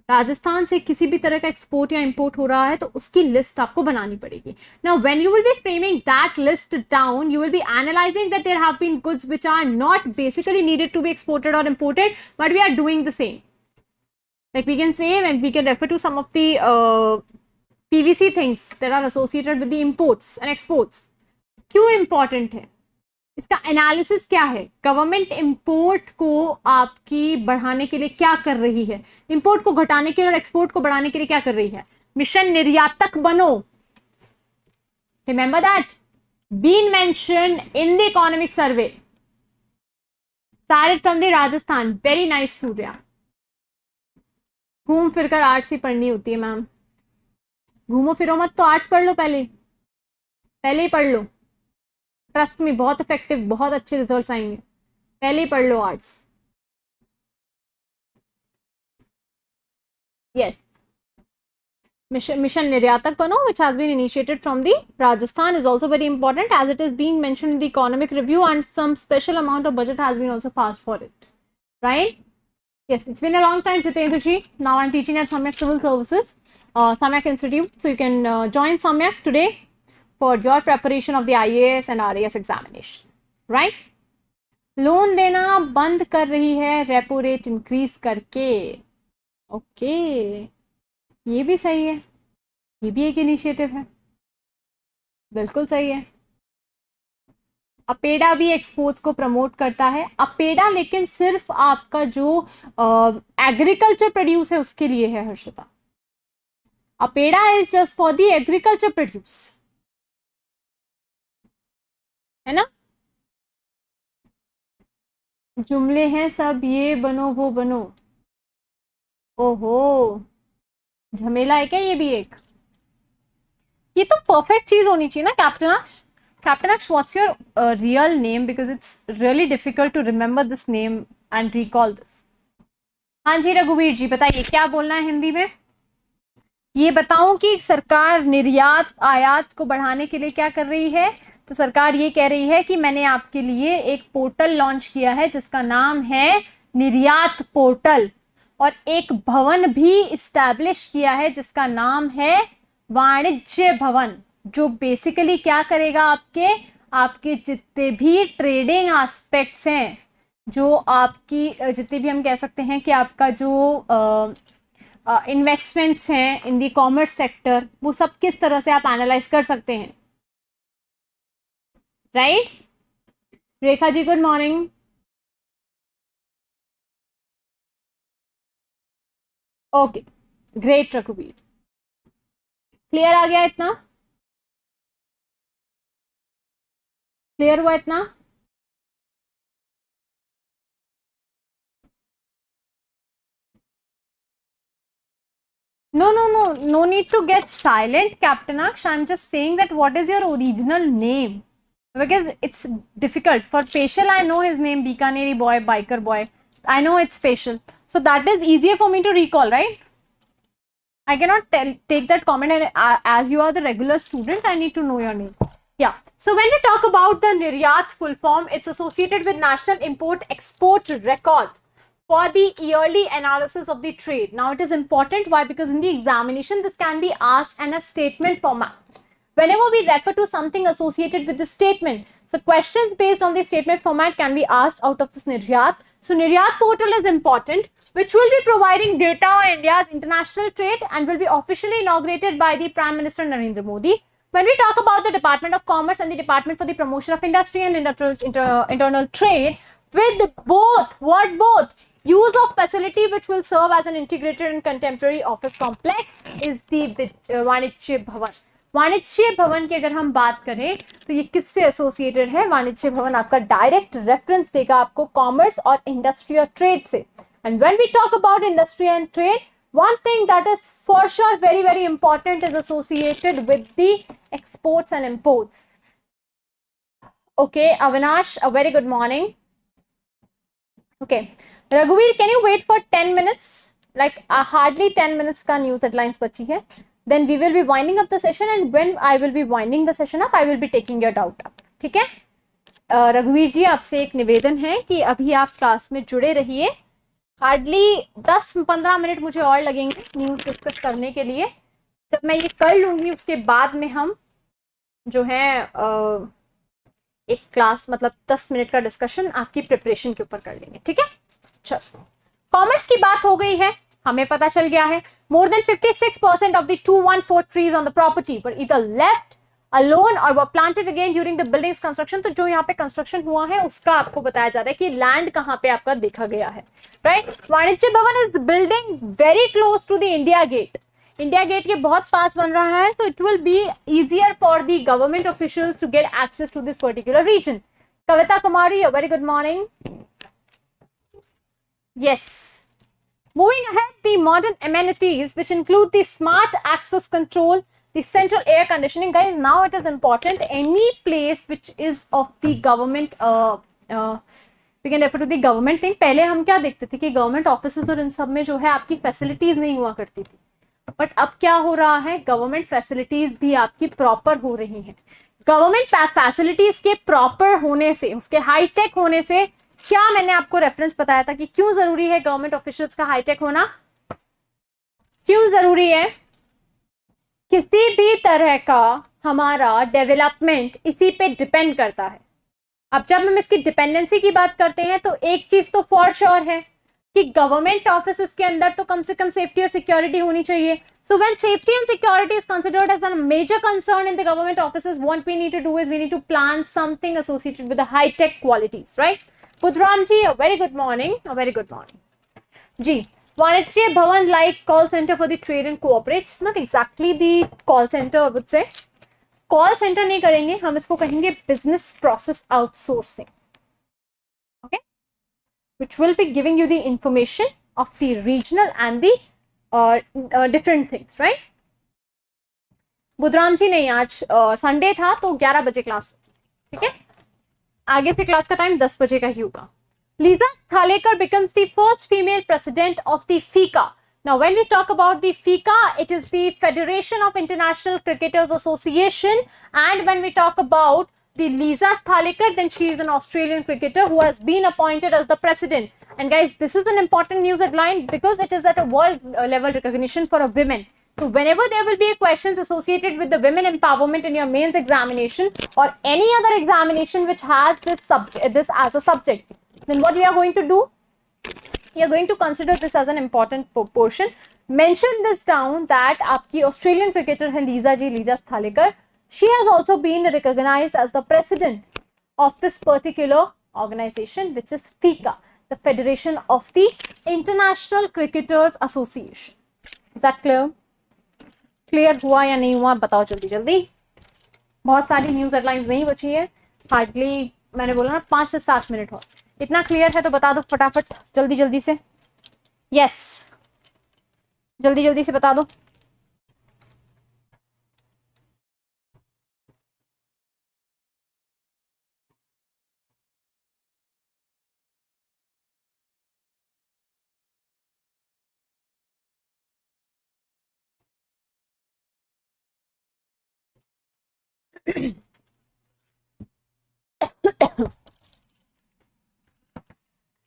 Speaker 1: Rajasthan से किसी भी तरह का export या import हो रहा है तो उसकी लिस्ट आपको बनानी पड़ेगी. Now when you will be framing that list down, you will be analyzing that there have been goods which are not basically needed to be exported और imported, but we are doing the same. Like we can say when we can refer to some of the PVC things that are associated with the imports and exports. क्यों important है, इसका analysis क्या है, government import को आपकी बढ़ाने के लिए क्या कर रही है, इंपोर्ट को घटाने के लिए और एक्सपोर्ट को बढ़ाने के लिए क्या कर रही है. Mission Niryatak Bano, remember that, been mentioned in the economic survey, started from the Rajasthan. Very nice Surya. घूम फिर कर आर्ट्स ही पढ़नी होती है मैम. घूमो फिरो मत, तो आर्ट्स पढ़ लो, पहले ही पढ़ लो. ट्रस्ट में बहुत इफेक्टिव, बहुत अच्छे रिजल्ट्स आएंगे. पहले ही पढ़ लो आर्ट्स. यस, मिशन निर्यातक बनो, which has been initiated from the Rajasthan, is also very important as it is being mentioned in the economic review and some special amount of budget has been also passed for it, right? Yes, it's been a long time, Jitendra ji. Now I'm teaching at Samyak Civil Services, Samyak Institute, so you can join Samyak today for your preparation of the IAS and RAS examination, right? Loan देना बंद कर रही है repo rate increase करके. Okay, ये भी सही है, ये भी एक इनिशिएटिव है, बिल्कुल सही है. अपेडा भी एक्सपोर्ट्स को प्रमोट करता है. अपेडा लेकिन सिर्फ आपका जो एग्रीकल्चर प्रोड्यूस है उसके लिए है Harshita. APEDA is just for the agriculture produce, है ना. जुमले हैं सब ये बनो वो बनो. ओहो, झमेला है क्या ये भी एक. ये तो परफेक्ट चीज होनी चाहिए ना. Captain Aksh, what's your real name, because it's really difficult to remember this name and recall this. हाँ जी रघुवीर जी, बताइए क्या बोलना है हिंदी में. ये बताऊं कि सरकार निर्यात आयात को बढ़ाने के लिए क्या कर रही है. तो सरकार ये कह रही है कि मैंने आपके लिए एक पोर्टल लॉन्च किया है जिसका नाम है निर्यात पोर्टल, और एक भवन भी इस्टेब्लिश किया है जिसका नाम है वाणिज्य भवन, जो बेसिकली क्या करेगा, आपके जितने भी ट्रेडिंग एस्पेक्ट्स हैं, जो आपकी जितने भी हम कह सकते हैं कि आपका जो इन्वेस्टमेंट्स हैं इन दी कॉमर्स सेक्टर, वो सब किस तरह से आप एनालाइज कर सकते हैं, right? Rekha ji good morning. Okay, great रघुवीर, क्लियर आ गया इतना, क्लियर हुआ इतना. No need to get silent, Captain Aksh. I'm just saying that what is your original name? Because it's difficult. For facial, I know his name, Bikaneri boy, biker boy. I know it's facial. So that is easier for me to recall, right? I cannot take that comment, and as you are the regular student, I need to know your name. Yeah. So when we talk about the Niryat full form, it's associated with National Import-Export Records for the yearly analysis of the trade. Now it is important. Why? Because in the examination, this can be asked in a statement format. Whenever we refer to something associated with the statement, so questions based on the statement format can be asked out of this Niryat. So Niryat portal is important, which will be providing data on India's international trade and will be officially inaugurated by the Prime Minister Narendra Modi. When we talk about the Department of Commerce and the Department for the Promotion of Industry and Internal Trade, with both use of facility which will serve as an integrated and contemporary office complex is the Vanijya Bhavan. वाणिज्य भवन की अगर हम बात करें तो ये किससे एसोसिएटेड है? वाणिज्य भवन आपका डायरेक्ट रेफरेंस देगा आपको कॉमर्स और इंडस्ट्री और ट्रेड से. And when we talk about industry and trade, one thing that is for sure very, very important is associated with the exports and imports. Okay, Avinash, a very good morning. Okay, Raghuveer, can you wait for 10 minutes? Like hardly 10 minutes का news headlines बची है. Then we will be winding up the session, and when I will be winding the session up, I will be taking your doubt up. ठीक है? रघुवीर जी, आपसे एक निवेदन है कि अभी आप क्लास में जुड़े रहिए. हार्डली 10-15 मिनट मुझे और लगेंगे न्यूज डिस्कस करने के लिए. जब मैं ये कर लूंगी उसके बाद में हम जो है एक क्लास मतलब 10 मिनट का डिस्कशन आपकी प्रिपरेशन के ऊपर कर लेंगे. ठीक है, चलो. कॉमर्स की बात हो गई है, हमें पता चल गया है more than 56% of the 214 trees on the property were either left alone or were planted again during the building's construction. तो जो यहाँ पे कंस्ट्रक्शन हुआ है उसका आपको बताया जा रहा है कि लैंड कहाँ पे आपका देखा गया है. Right, Vanijya Bhawan is building very close to the India Gate. India Gate के बहुत पास बन रहा है, so it will be easier for the government officials to get access to this particular region. Kavita Kumari, a very good morning. Yes. Moving ahead, the modern amenities which include the smart access control, the central air conditioning. Guys, now it is important, any place which is of the government, we can refer to the government thing. पहले हम क्या देखते थे कि government offices और इन सब में जो है आपकी फैसिलिटीज नहीं हुआ करती थी, बट अब क्या हो रहा है, गवर्नमेंट फैसिलिटीज भी आपकी प्रॉपर हो रही हैं. गवर्नमेंट फैसिलिटीज के प्रॉपर होने से, उसके हाईटेक होने से, क्या मैंने आपको रेफरेंस बताया था कि क्यों जरूरी है गवर्नमेंट ऑफिशियल्स का हाईटेक होना, क्यों जरूरी है. किसी भी तरह का हमारा डेवलपमेंट इसी पे डिपेंड करता है. अब जब हम इसकी डिपेंडेंसी की बात करते हैं तो एक चीज तो फॉर श्योर है कि गवर्नमेंट ऑफिस के अंदर तो कम से कम सेफ्टी और सिक्योरिटी होनी चाहिए. So when safety and security is considered as a major concern in the government offices, what we need to do is we need to plan something associated with the high tech qualities. Right, Pudram ji, a very good morning. A very good morning. जी, वाणिज्य भवन like call center for the trade and cooperates. Not exactly the call center, I would say. Call center नहीं करेंगे, हम इसको कहेंगे business process outsourcing. Okay, which will be giving you the information of the regional and the different things, right? Budhram जी नहीं, आज Sunday था तो 11 बजे क्लास. ठीक है, आगे से क्लास का टाइम 10 बजे का ही होगा. Lisa Thalekar becomes the first female president of the FICA. Now, when we talk about the FICA, it is the Federation of International Cricketers Association. And when we talk about the Lisa Thalekar, then she is an Australian cricketer who has been appointed as the president. And guys, this is an important news headline because it is at a world level recognition for a women. So whenever there will be questions associated with the women empowerment in your mains examination or any other examination which has this subject, this as a subject, then what we are going to do? We are going to consider this as an important portion. Mention this down that आपकी Australian cricketer है Lisa Thalekar. She has also been recognized as the president of this particular organization, which is FICA, the Federation of the International Cricketers Association. Is that clear? Clear हुआ या नहीं हुआ बताओ जल्दी जल्दी. बहुत सारी न्यूज हेडलाइंस नहीं बची है, हार्डली मैंने बोला ना 5 से 7 मिनट हो. इतना क्लियर है तो बता दो फटाफट, जल्दी जल्दी से. यस, जल्दी जल्दी से बता दो.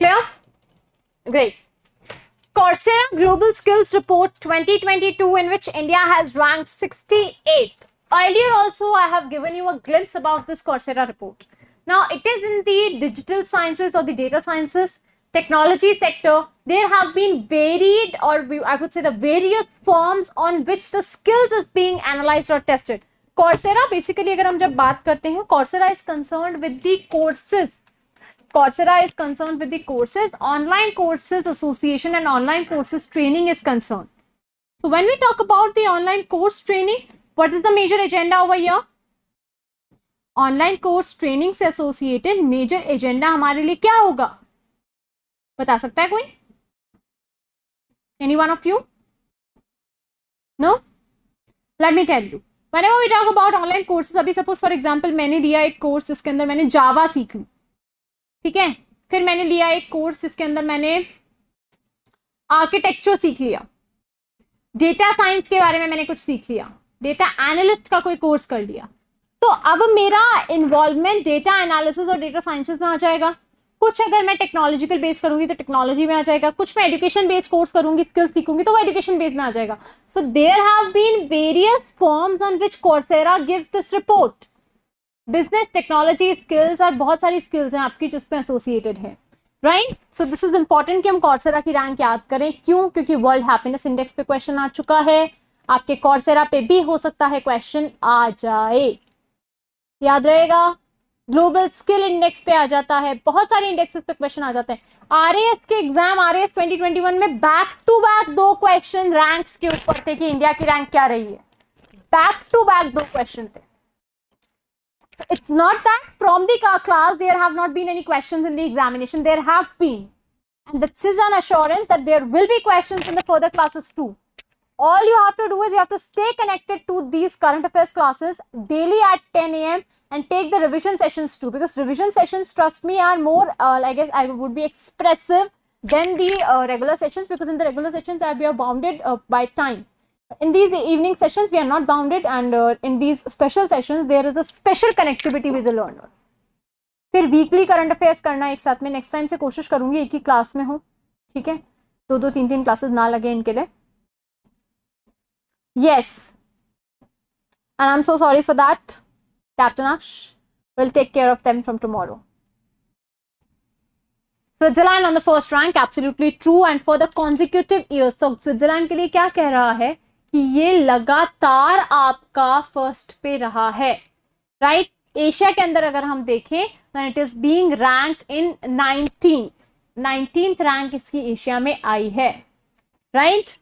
Speaker 1: Clear? Great. Coursera Global Skills Report 2022, in which India has ranked 68th. Earlier also I have given you a glimpse about this Coursera report. Now it is in the digital sciences or the data sciences technology sector. There have been varied, or I would say the various forms on which the skills is being analyzed or tested. Coursera basically अगर हम जब बात करते हैं, Coursera is concerned with the courses. Coursera is concerned with the courses. Online Courses Association and Online Courses Training is concerned. So when we talk about the online course training, what is the major agenda over here? Online course training से associated major agenda हमारे लिए क्या होगा, बता सकता है कोई? Any one of you? No? Let me tell you. Whenever we talk about online courses, अभी suppose for example मैंने लिया एक कोर्स जिसके अंदर मैंने जावा सीख ली, ठीक है, फिर मैंने लिया एक कोर्स जिसके अंदर मैंने आर्किटेक्चर सीख लिया, डेटा साइंस के बारे में मैंने कुछ सीख लिया, डेटा एनालिस्ट का कोई कोर्स कर लिया, तो अब मेरा इन्वॉल्वमेंट डेटा एनालिसिस और डेटा साइंसेस में आ जाएगा। कुछ अगर मैं टेक्नोलॉजिकल बेस करूंगी तो टेक्नोलॉजी में आ जाएगा, कुछ मैं एजुकेशन बेस्ड कोर्स करूंगी, स्किल सीखूंगी तो वो एजुकेशन बेस में आ जाएगा। So there have been various forms on which Coursera gives this report. Business, technology, skills और बहुत सारी स्किल्स हैं आपकी जिसमें एसोसिएटेड है, right. So this is important कि हम कोर्सेरा की रैंक याद करें। क्यों? क्योंकि वर्ल्ड हैप्पीनेस इंडेक्स पे क्वेश्चन आ चुका है, आपके कोर्सेरा पे भी हो सकता है क्वेश्चन आ जाए, याद रहेगा। ग्लोबल स्किल इंडेक्स पे आ जाता है, बहुत सारे इंडेक्सेस पे क्वेश्चन आ जाते हैं। आरएएस के एग्जाम, आरएएस 2021 में back to back 2 question ranks के ऊपर थे कि इंडिया की रैंक क्या रही है, बैक टू बैक 2 क्वेश्चन थे। It's not that from the class there have not been any questions in the examination, there have been, and this is an assurance that there will be questions in the further classes too. All you have to do is you have to stay connected to these current affairs classes daily at 10 a.m. and take the revision sessions too, because revision sessions, trust me, are more I guess I would be expressive than the regular sessions, because in the regular sessions we are bounded by time. In these evening sessions we are not bounded, and in these special sessions there is a special connectivity with the learners. फिर weekly current affairs करना एक साथ में, next time से कोशिश करूंगी एक ही class में हो, ठीक है, 2-2, 3-3 क्लासेस ना लगे इनके लिए। Yes, and I'm so sorry for that, Captain Ash. We'll take care of them from tomorrow. Switzerland on the first rank, absolutely true, and for the consecutive years. So Switzerland के लिए क्या कह रहा है कि ये लगातार आपका फर्स्ट पे रहा है, राइट। एशिया के अंदर अगर हम देखें then it is being ranked in 19th rank इसकी एशिया में आई है, राइट।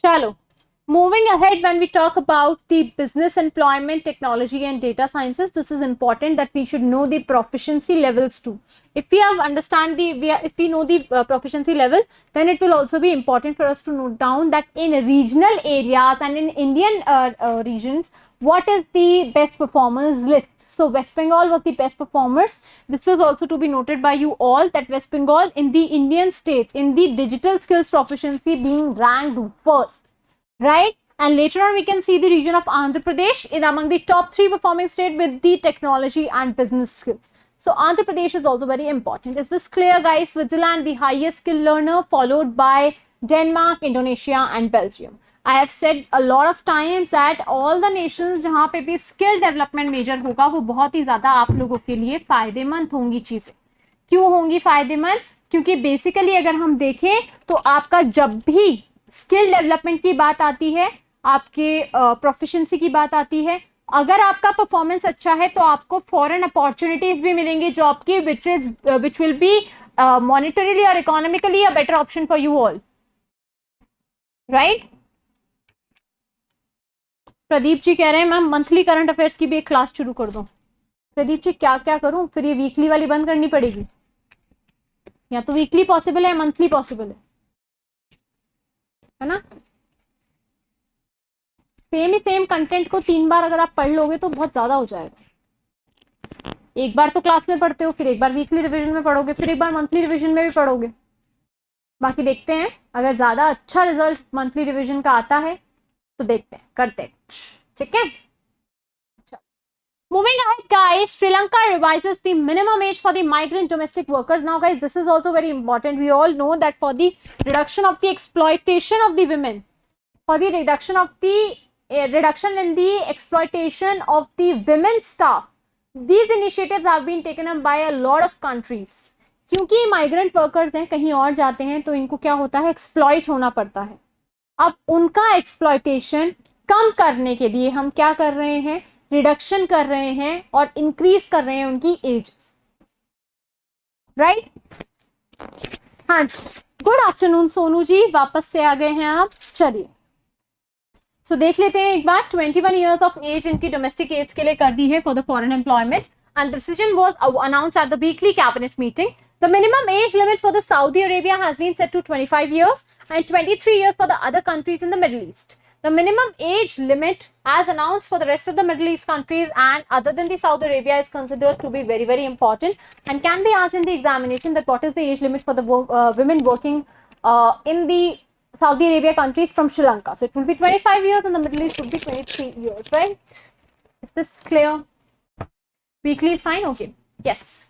Speaker 1: चलो, moving ahead, when we talk about the business, employment, technology and data sciences, this is important that we should know the proficiency levels too. If we have if we know the proficiency level, then it will also be important for us to note down that in regional areas and in Indian regions, what is the best performers list. So West Bengal was the best performers. This is also to be noted by you all, that West Bengal in the Indian states in the digital skills proficiency being ranked first, right? And later on we can see the region of Andhra Pradesh in among the top 3 performing state with the technology and business skills. So Andhra Pradesh is also very important. Is this clear, guys? Switzerland, the highest skill learner, followed by Denmark, Indonesia and Belgium. I have said a lot of times that all the nations जहाँ पे भी skill development major होगा वो बहुत ही ज़्यादा आप लोगों के लिए फायदेमंद होंगी चीज़ें। क्यों होंगी फायदेमंद? क्योंकि बेसिकली अगर हम देखें तो आपका जब भी स्किल डेवलपमेंट की बात आती है, आपके प्रोफिशिएंसी की बात आती है, अगर आपका परफॉर्मेंस अच्छा है तो आपको फॉरेन अपॉर्चुनिटीज भी मिलेंगी जॉब की, विच विल बी मॉनेटरीली और economically a better option for you all, right. Pradeep ji कह रहे हैं मैम मंथली करंट अफेयर्स की भी एक क्लास शुरू कर दो। प्रदीप जी क्या क्या करूं, फिर ये वीकली वाली बंद करनी पड़ेगी, या तो वीकली पॉसिबल है या मंथली पॉसिबल है ना। सेम कंटेंट को 3 बार अगर आप पढ़ लोगे तो बहुत ज्यादा हो जाएगा। एक बार तो क्लास में पढ़ते हो, फिर एक बार वीकली रिवीजन में पढ़ोगे, फिर एक बार मंथली रिवीजन में भी पढ़ोगे। बाकी देखते हैं, अगर ज्यादा अच्छा रिजल्ट मंथली रिवीजन का आता है तो देखते हैं, करते हैं, ठीक है। Moving ahead, guys, Sri Lanka revises the minimum age for the migrant domestic workers. Now, guys, this is also very important. We all know that for the reduction of the exploitation of the women, for the reduction in the exploitation of the women staff, these initiatives have been taken up by a lot of countries. क्योंकि migrant workers हैं, कहीं और जाते हैं तो इनको क्या होता है, exploit होना पड़ता है। अब उनका exploitation कम करने के लिए हम क्या कर रहे हैं, रिडक्शन कर रहे हैं और इंक्रीज कर रहे हैं उनकी एजेस, राइट। हाँ जी, गुड आफ्टरनून सोनू जी, वापस से आ गए हैं आप। चलिए सो देख लेते हैं एक बार। 21 ईयर्स ऑफ एज इनकी डोमेस्टिक एज के लिए कर दी है for the foreign employment, and decision was announced at the weekly cabinet meeting. The minimum age limit for the Saudi Arabia has been set to 25 years and 23 years for the other countries in the Middle East. The minimum age limit as announced for the rest of the Middle East countries and other than the Saudi Arabia is considered to be very, very important and can be asked in the examination that what is the age limit for the women working in the Saudi Arabia countries from Sri Lanka. So it will be 25 years and the Middle East would be 23 years, right? Is this clear? Weekly is fine? Okay. Yes.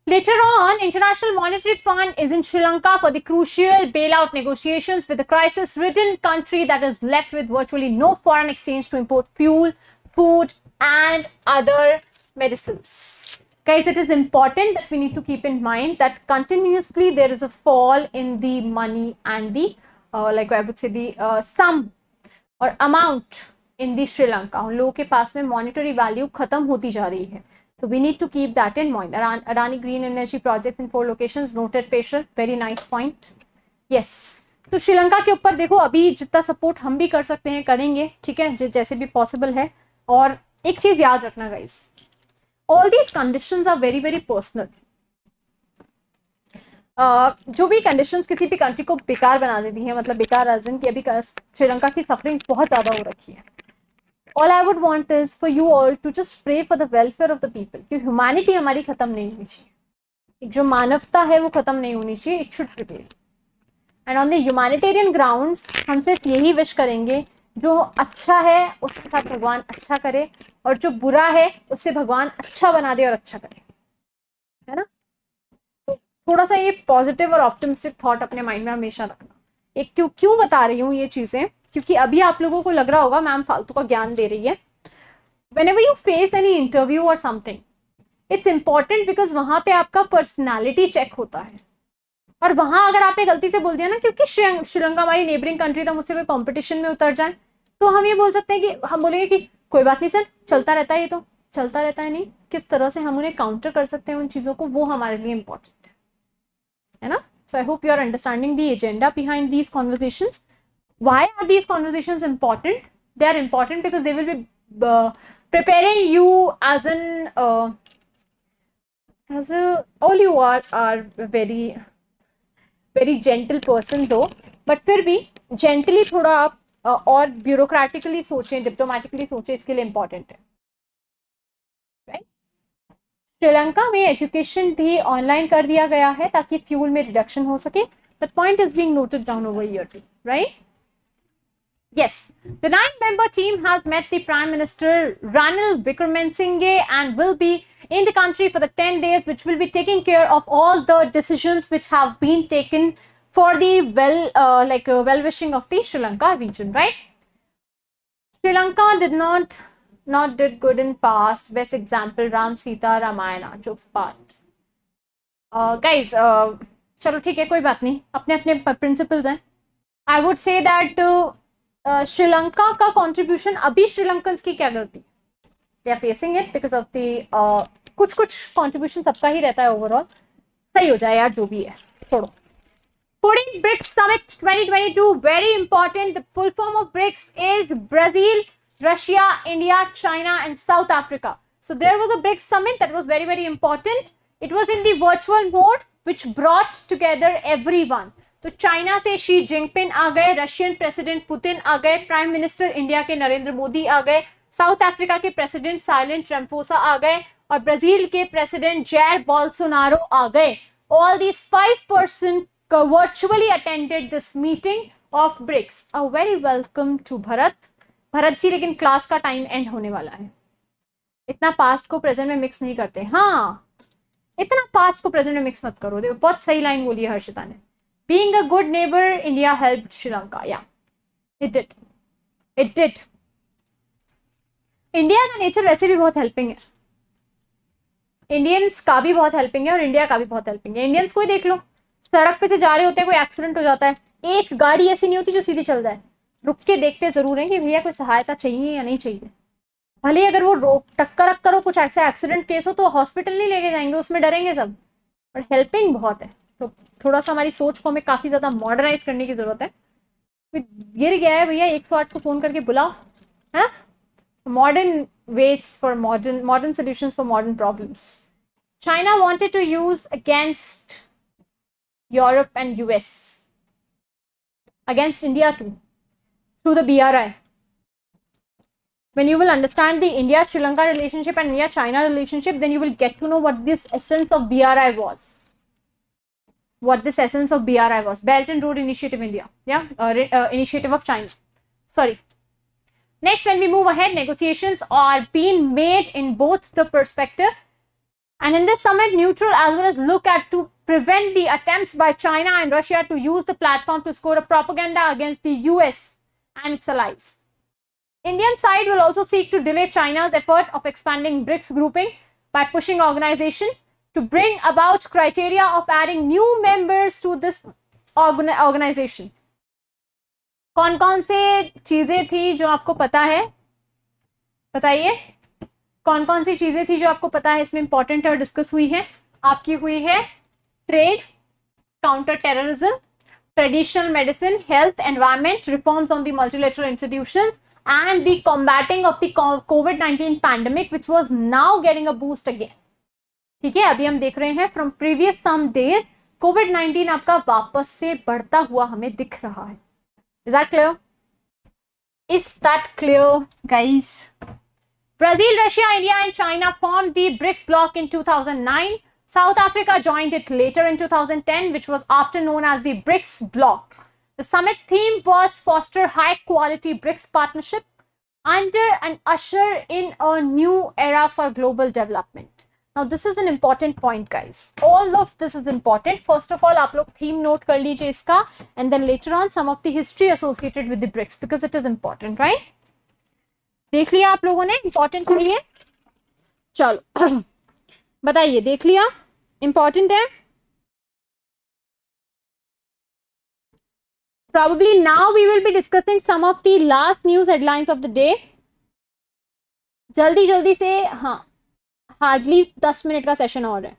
Speaker 1: Later on, International Monetary Fund is in Sri Lanka for the crucial bailout negotiations with the crisis-ridden country that is left with virtually no foreign exchange to import fuel, food, and other medicines. Guys, it is important that we need to keep in mind that continuously there is a fall in the money and the, like I would say, the sum or amount in the Sri Lanka. उन लोगों के पास में monetary value खत्म होती जा रही है. So we need to keep that in mind. Adani Green Energy projects in 4 locations. Noted, patient. Very nice point. Yes. तो श्रीलंका के ऊपर देखो अभी जितना सपोर्ट हम भी कर सकते हैं करेंगे, ठीक है, जैसे भी पॉसिबल है. और एक चीज याद रखना guys, all these conditions are very very personal. जो भी कंडीशंस किसी भी कंट्री को बेकार बना देती हैं, मतलब बेकार एज इन कि अभी श्रीलंका की सफरिंग्स बहुत ज्यादा हो रखी है. All I would want is for you all to just pray for the welfare of the people. कि ह्यूमैनिटी हमारी खत्म नहीं होनी चाहिए, एक जो मानवता है वो खत्म नहीं होनी चाहिए. It should prepare and on the humanitarian grounds हम सिर्फ यही विश करेंगे जो अच्छा है उसके साथ भगवान अच्छा करे और जो बुरा है उससे भगवान अच्छा बना दे और अच्छा करे, है ना. तो थोड़ा सा ये पॉजिटिव और ऑप्टिमिस्टिक थॉट अपने माइंड में हमेशा रखना. एक क्यों बता रही हूँ ये चीजें, क्योंकि अभी आप लोगों को लग रहा होगा मैम फालतू का ज्ञान दे रही है. Whenever you face any interview or something, it's important because वहां पे आपका पर्सनालिटी चेक होता है. और वहां अगर आपने गलती से बोल दिया ना, क्योंकि श्रीलंका हमारी नेबरिंग कंट्री था, मुझसे कोई कंपटीशन में उतर जाए तो हम ये बोल सकते हैं कि हम बोलेंगे कि कोई बात नहीं सर, चलता रहता है, ये तो चलता रहता है. नहीं, किस तरह से हम उन्हें काउंटर कर सकते हैं उन चीजों को, वो हमारे लिए इंपॉर्टेंट है ना. So I hope you are understanding the agenda behind these conversations. Why are these conversations important? They are important because they will be preparing you as all you are very very gentle person though, but फिर भी gently थोड़ा आप और bureaucratically सोचें, diplomatically सोचें, इसके लिए important है. श्रीलंका में एजुकेशन भी ऑनलाइन कर दिया गया है ताकि फ्यूल में रिडक्शन हो सके. That point is being noted down over here too, right. Yes, the 9-member team has met the Prime Minister Ranil Wickremesinghe and will be in the country for the 10 days, which will be taking care of all the decisions which have been taken for the well-wishing of the Sri Lanka region, right? Sri Lanka did good in past. Best example, Ram Sita Ramayana. Jokes apart. Guys, चलो ठीक है, कोई बात नहीं, अपने अपने principles हैं. I would say that Sri Lanka का कंट्रीब्यूशन, अभी श्रीलंकन्स की क्या गलती, they are facing it because of the कुछ कंट्रीब्यूशन सबका ही रहता है. ओवरऑल सही हो जाए यार, जो भी है छोड़ो. Putting BRICS Summit 2022, very important. The full form of BRICS is Brazil, Russia, India, China, and South Africa. So there was a BRICS summit that was very, very important. It was in the virtual mode, which brought together everyone. तो China से Xi Jinping आ गए, Russian president Putin आ गए, prime minister India के नरेंद्र मोदी आ गए, south Africa के president silent रैम्फोसा आ गए और Brazil के प्रेसिडेंट जैर बोल्सोनारो आ गए. All these 5 persons virtually attended this meeting of BRICS. A very welcome to Bharat ji. लेकिन क्लास का टाइम एंड होने वाला है. इतना पास्ट को प्रेजेंट में मिक्स नहीं करते. हाँ, इतना पास्ट को प्रेजेंट में मिक्स मत करो. देखो बहुत सही लाइन बोली है हर्षिता ने. Being a good neighbor, India helped Sri Lanka. Yeah, it did. It did. India का नेचर वैसे भी बहुत हेल्पिंग है. इंडियंस का भी बहुत हेल्पिंग है और इंडिया का भी बहुत हेल्पिंग है. इंडियंस को ही देख लो, सड़क पे से जा रहे होते हैं, कोई एक्सीडेंट हो जाता है, एक गाड़ी ऐसी नहीं होती जो सीधी चल जाए, रुक के देखते जरूर हैं कि भैया कोई सहायता चाहिए या नहीं चाहिए. भले अगर वो टक्कर करो, कुछ ऐसा एक्सीडेंट केस हो तो हॉस्पिटल नहीं लेके जाएंगे, उसमें डरेंगे सब, बट हेल्पिंग बहुत है. तो थोड़ा सा हमारी सोच को हमें काफी ज्यादा मॉडर्नाइज करने की जरूरत है. गिर गया है भैया, 108 को फोन करके बुलाओ, है. Modern ways for modern solutions for modern problems. China wanted to use against Europe and US, against India too, through the BRI. When you will understand the India-Sri Lanka relationship and India-China relationship, then you will get to know what this essence of BRI was. What this essence of BRI was. Belt and Road Initiative India. Yeah, initiative of China. Sorry. Next, when we move ahead, negotiations are being made in both the perspective. And in this summit, neutral as well as look at to prevent the attempts by China and Russia to use the platform to score a propaganda against the US and its allies. Indian side will also seek to delay China's effort of expanding BRICS grouping by pushing organization to bring about criteria of adding new members to this organization. कौन-कौन से चीजें थी जो आपको पता है? बताइए कौन-कौन सी चीजें थी जो आपको पता है इसमें इंपॉर्टेंट है और डिस्कस हुई है? आपकी हुई है trade, counter terrorism, traditional medicine, health, environment, reforms on the multilateral institutions and the combating of the COVID-19 pandemic, which was now getting a boost again. ठीक है, अभी हम देख रहे हैं from previous some days COVID-19 आपका वापस से बढ़ता हुआ हमें दिख रहा है. Is that clear? Is that clear, guys? Brazil, Russia, India and China formed the BRIC bloc in 2009. South Africa joined it later in 2010, which was after known as the BRICS bloc. The summit theme was foster high-quality BRICS partnership under and usher in a new era for global development. Now, this is an important point, guys. All of this is important. First of all, आप लोग theme note कर लीजिए इसका, and then later on some of the history associated with the BRICS because it is important, right? देख लिया आप लोगों ने important के लिए? चलो बताइए, देख लिया? Important है? Probably now we will be discussing some of the last news headlines of the day. जल्दी जल्दी से, हाँ, हार्डली 10 मिनट का सेशन और है.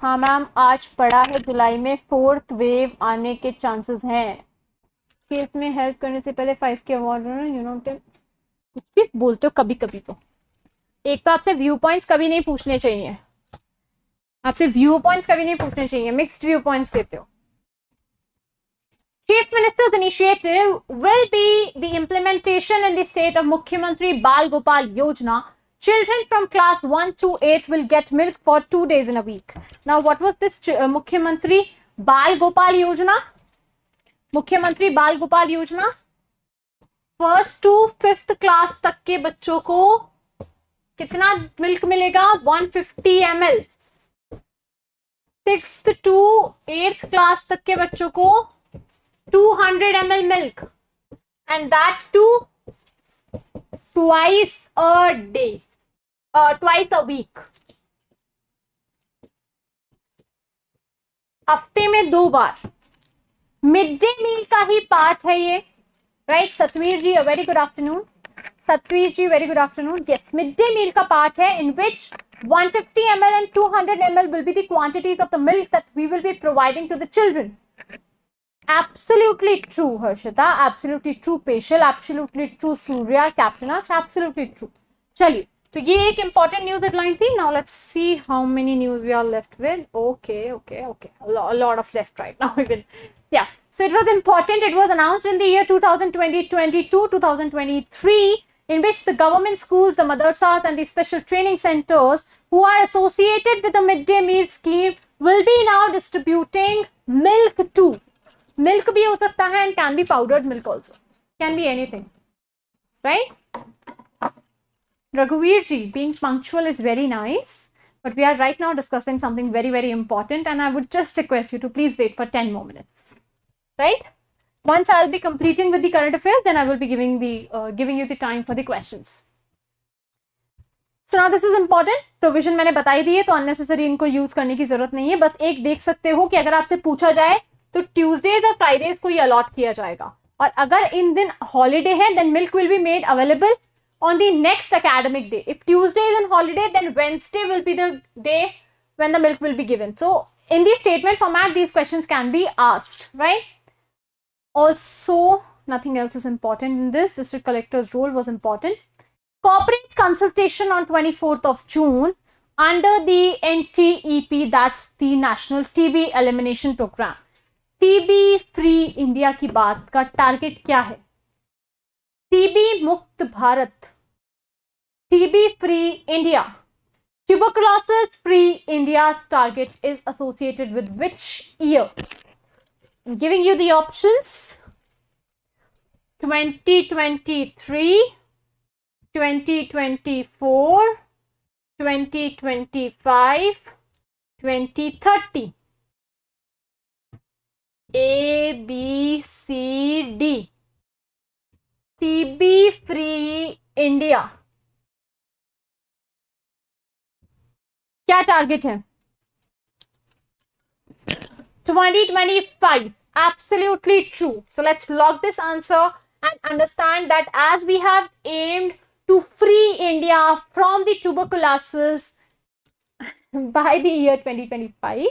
Speaker 1: हाँ मैम, आज पढ़ा है जुलाई में 4th वेव आने के चांसेस हैं. केस में हेल्प करने से पहले 5 के अवार्ड, यू नो, कुछ भी बोलते हो कभी कभी. तो एक तो आपसे व्यू पॉइंट्स कभी नहीं पूछने चाहिए. आपसे व्यू पॉइंट्स कभी नहीं पूछने चाहिए, मिक्स्ड व्यू पॉइंट्स देते हो. Chief Minister's initiative will be the implementation in the state of Mukhyamantri Bal Gopal Yojana. Children from class 1 to 8 will get milk for 2 days in a week. Now, what was this Mukhyamantri Bal Gopal Yojana? Mukhyamantri Bal Gopal Yojana 1st to 5th class तक के बच्चों को कितना milk मिलेगा? 150 ml. 6th to 8th class तक के बच्चों को 200 ml milk, and that too twice a day, twice a week. हफ्ते में 2 बार. मिड डे मील का ही पार्ट है ये, right? Satveer ji, very good afternoon. Satveer ji, very good afternoon. Yes, mid day meal का पार्ट है in which 150 ml and 200 ml will be the quantities of the milk that we will be providing to the children. Absolutely true, Harshita. Absolutely true, Peshal. Absolutely true, Surya, Captain Arch. Absolutely true. चलिए, तो ये एक important news headline थी. Now let's see how many news we are left with. Okay. A lot of left right now even. Yeah. So it was important. It was announced in the year 2020, 22, 2023. In which the government schools, the madrasas and the special training centers who are associated with the midday meal scheme will be now distributing milk too. Milk bhi ho sakta hai and can be powdered milk also. Can be anything. Right? Raghuveer ji, being punctual is very nice. But we are right now discussing something very, very important and I would just request you to please wait for 10 more minutes. Right? Once I'll be completing with the current affairs, then I will be giving you the time for the questions. So now this is important. Provision मैंने बताई दी है, तो unnecessary इनको use करने की जरूरत नहीं है. बस एक देख सकते हो कि अगर आपसे पूछा जाए तो Tuesdays और Fridays को ये allot किया जाएगा. और अगर इन दिन holiday है, then milk will be made available on the next academic day. If Tuesday is on holiday, then Wednesday will be the day when the milk will be given. So in the statement format, these questions can be asked, right? Also, nothing else is important in this. District collector's role was important. Corporate consultation on 24th of June under the NTEP, that's the National TB Elimination Program. TB free India की बात का target क्या है? TB मुक्त Bharat, TB free India, tuberculosis free India's target is associated with which year? I'm giving you the options: 2023, 2024, 2025, 2030. A, B, C, D. TB free India क्या target है? 2025. Absolutely true. So let's log this answer and understand that as we have aimed to free India from the tuberculosis by the year 2025,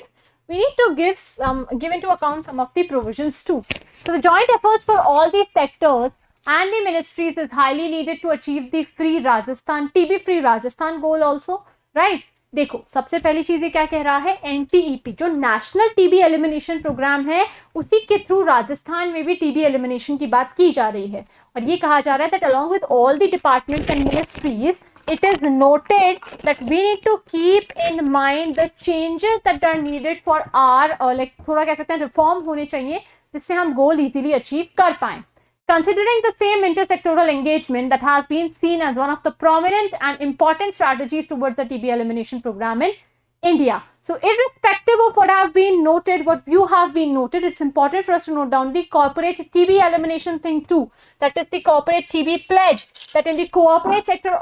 Speaker 1: we need to give into account some of the provisions too. So the joint efforts for all these sectors and the ministries is highly needed to achieve the free Rajasthan, TB free Rajasthan goal also, right? देखो, सबसे पहली चीज ये क्या कह रहा है? NTEP जो नेशनल टीबी एलिमिनेशन प्रोग्राम है, उसी के थ्रू राजस्थान में भी टीबी एलिमिनेशन की बात की जा रही है। और ये कहा जा रहा है that along with all the departments and ministries, it is noted that we need to keep in mind the changes that are needed for our, like थोड़ा कह सकते हैं रिफॉर्म होने चाहिए जिससे हम गोल इजीली अचीव कर पाएं. Considering the same intersectoral engagement that has been seen as one of the prominent and important strategies towards the TB elimination program in India. So irrespective of what have been noted, what you have been noted, it's important for us to note down the corporate TB elimination thing too. That is the corporate TB pledge, that in the corporate sector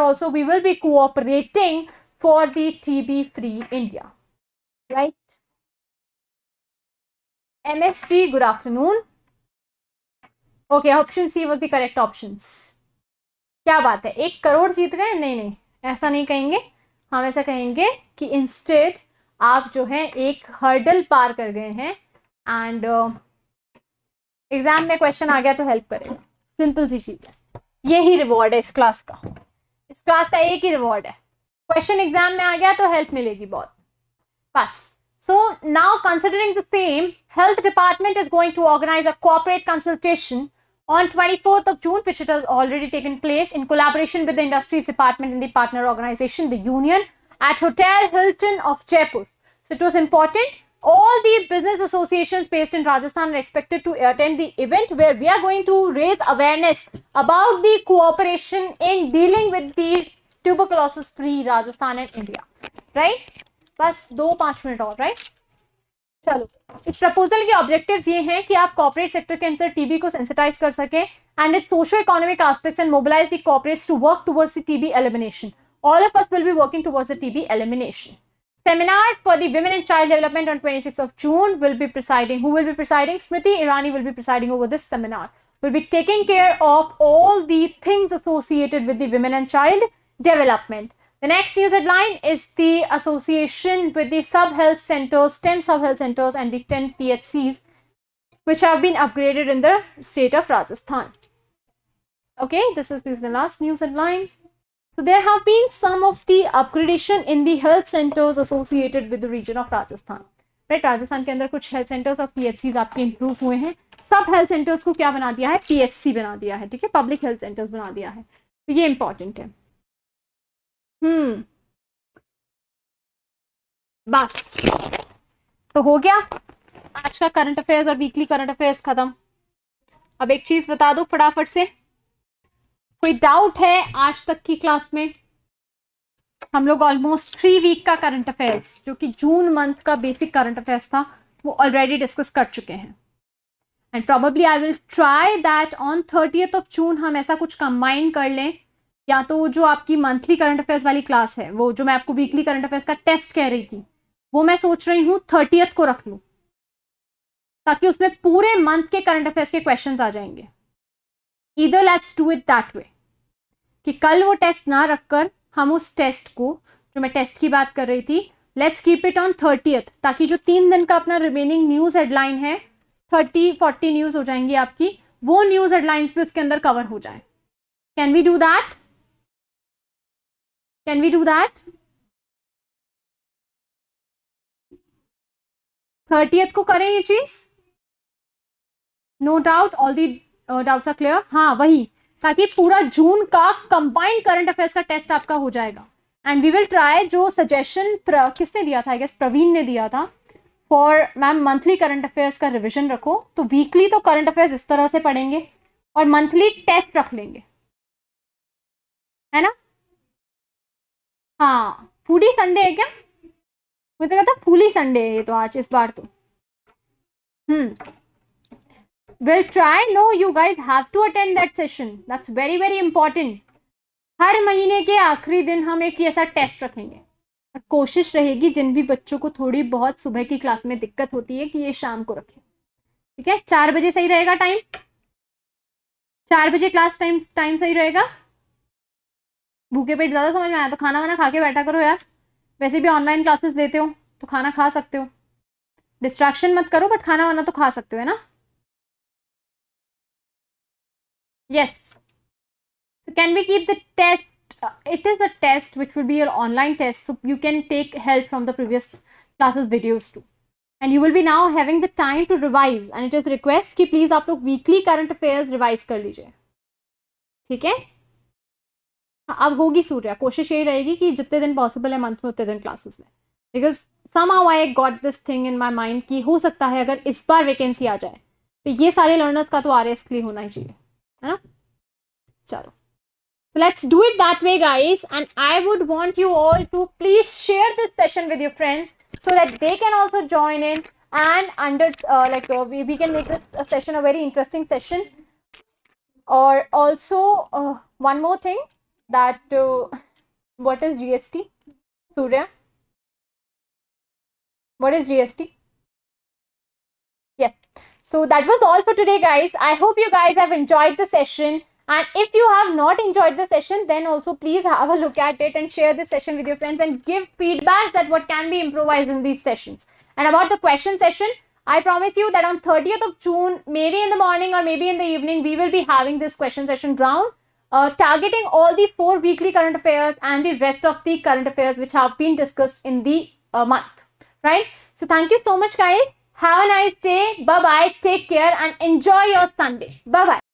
Speaker 1: also, we will be cooperating for the TB free India. Right? MSG, good afternoon. Okay, option C was the correct options. क्या बात है, 1 करोड़ जीत गए? नहीं, ऐसा नहीं कहेंगे. हम ऐसा कहेंगे कि इंस्टेड आप जो है एक हर्डल पार कर गए हैं एंड एग्जाम में क्वेश्चन आ गया तो हेल्प करेगा. सिंपल सी चीज है, यही रिवॉर्ड है इस क्लास का. इस क्लास का एक ही रिवॉर्ड है, क्वेश्चन एग्जाम में आ गया तो हेल्प मिलेगी बहुत, बस. So now considering the same, Health Department is going to organize a corporate consultation on 24th of June, which it has already taken place in collaboration with the Industries Department and the partner organization, the Union, at Hotel Hilton of Jaipur. So it was important. All the business associations based in Rajasthan are expected to attend the event where we are going to raise awareness about the cooperation in dealing with the tuberculosis-free Rajasthan and India. Right? बस 2-5 minute और. Right, चलो. इस proposal के objectives ये हैं कि आप corporate sector के अंदर टीबी को सेंसिटाइज कर सके and its socio economic aspects and mobilize the corporates to work towards the TB elimination. All of us will be working towards the TB elimination. Seminar for the women and child development on 26th of June will be presiding. Who will be presiding? Smriti Irani will be presiding over this seminar. Will be taking care of all the things associated with the women and child development. The next news headline is the association with the sub-health centers, 10 sub-health centers and the 10 PHCs which have been upgraded in the state of Rajasthan. Okay, this is the last news headline. So there have been some of the upgradation in the health centers associated with the region of Rajasthan. Right, Rajasthan के अंदर कुछ health centers और PHCs आपके improve हुए हैं. सब health centers को क्या बना दिया है? PHC बना दिया है. ठीक है, public health centers बना दिया है. तो ये important है. बस तो हो गया आज का करंट अफेयर्स और वीकली करंट अफेयर्स खत्म. अब एक चीज बता दो फटाफट से, कोई डाउट है आज तक की क्लास में? हम लोग ऑलमोस्ट 3 वीक का करंट अफेयर्स जो कि जून मंथ का बेसिक करंट अफेयर्स था वो ऑलरेडी डिस्कस कर चुके हैं. And probably I will try that on 30th of June हम ऐसा कुछ कंबाइन कर लें, या तो जो आपकी मंथली करंट अफेयर्स वाली क्लास है, वो जो मैं आपको वीकली करंट अफेयर्स का टेस्ट कह रही थी, वो मैं सोच रही हूँ 30th को रख लूँ ताकि उसमें पूरे मंथ के करंट अफेयर्स के क्वेश्चंस आ जाएंगे. Either let's do it that way कि कल वो टेस्ट ना रखकर हम उस टेस्ट को, जो मैं टेस्ट की बात कर रही थी, let's keep it on 30th, ताकि जो 3 दिन का अपना रिमेनिंग न्यूज हेडलाइन है, 30-40 न्यूज हो जाएंगी आपकी, वो न्यूज हेडलाइंस भी उसके अंदर कवर हो जाए. Can we do that? Can we do that? 30th को करें ये चीज? No doubt, all the doubts are clear. हाँ वही, ताकि पूरा जून का कंबाइंड करंट अफेयर्स का टेस्ट आपका हो जाएगा. एंड वी विल ट्राई, जो सजेशन किसने दिया था, आई गेस प्रवीण ने दिया था, for ma'am monthly current affairs का रिविजन रखो. तो वीकली तो करंट अफेयर्स इस तरह से पढ़ेंगे और मंथली टेस्ट रख लेंगे, है ना? हाँ, फूडी संडे है क्या? मुझे कहता फूली संडे है ये तो आज, इस बार तो. We'll try. No, you guys have to attend that session. That's very very important. हर महीने के आखिरी दिन हम एक ऐसा टेस्ट रखेंगे. और कोशिश रहेगी जिन भी बच्चों को थोड़ी बहुत सुबह की क्लास में दिक्कत होती है कि ये शाम को रखें. ठीक है, 4 बजे सही रहेगा टाइम? 4 बजे क्लास टाइम सही रहेगा? भूखे पेट ज्यादा समझ में आया तो खाना वाना खा के बैठा करो यार. वैसे भी ऑनलाइन क्लासेस लेते हो तो खाना खा सकते हो. डिस्ट्रैक्शन मत करो, बट खाना वाना तो खा सकते हो, है ना? Yes. So can we keep the test? It is the test which will be your online test, so you can take help from the previous classes videos too. And you will be now having the time to revise. And it is request कि please आप लोग weekly current affairs revise कर लीजिए. ठीक है? अब होगी सूर्या, कोशिश यही रहेगी कि जितने दिन पॉसिबल है मंथ में उतने दिन क्लासेस लें. Because somehow I got this thing in my mind कि हो सकता है अगर इस बार वैकेंसी आ जाए तो ये सारे लर्नर्स का तो RAS क्लियर होना ही चाहिए, है ना? चलो, so let's do it that way guys, and I would want you all to please share this session with your friends so that they can also join in and we can make this session a very interesting session. Or also one more thing, that what is GST? Surya, what is GST? Yes, so that was all for today guys. I hope you guys have enjoyed the session, and if you have not enjoyed the session, then also please have a look at it and share this session with your friends and give feedback that what can be improvised in these sessions. And about the question session, I promise you that on 30th of June, maybe in the morning or maybe in the evening, we will be having this question session round, targeting all the 4 weekly current affairs and the rest of the current affairs which have been discussed in the month, right? So thank you so much guys. Have a nice day. Bye bye. Take care and enjoy your Sunday. Bye bye.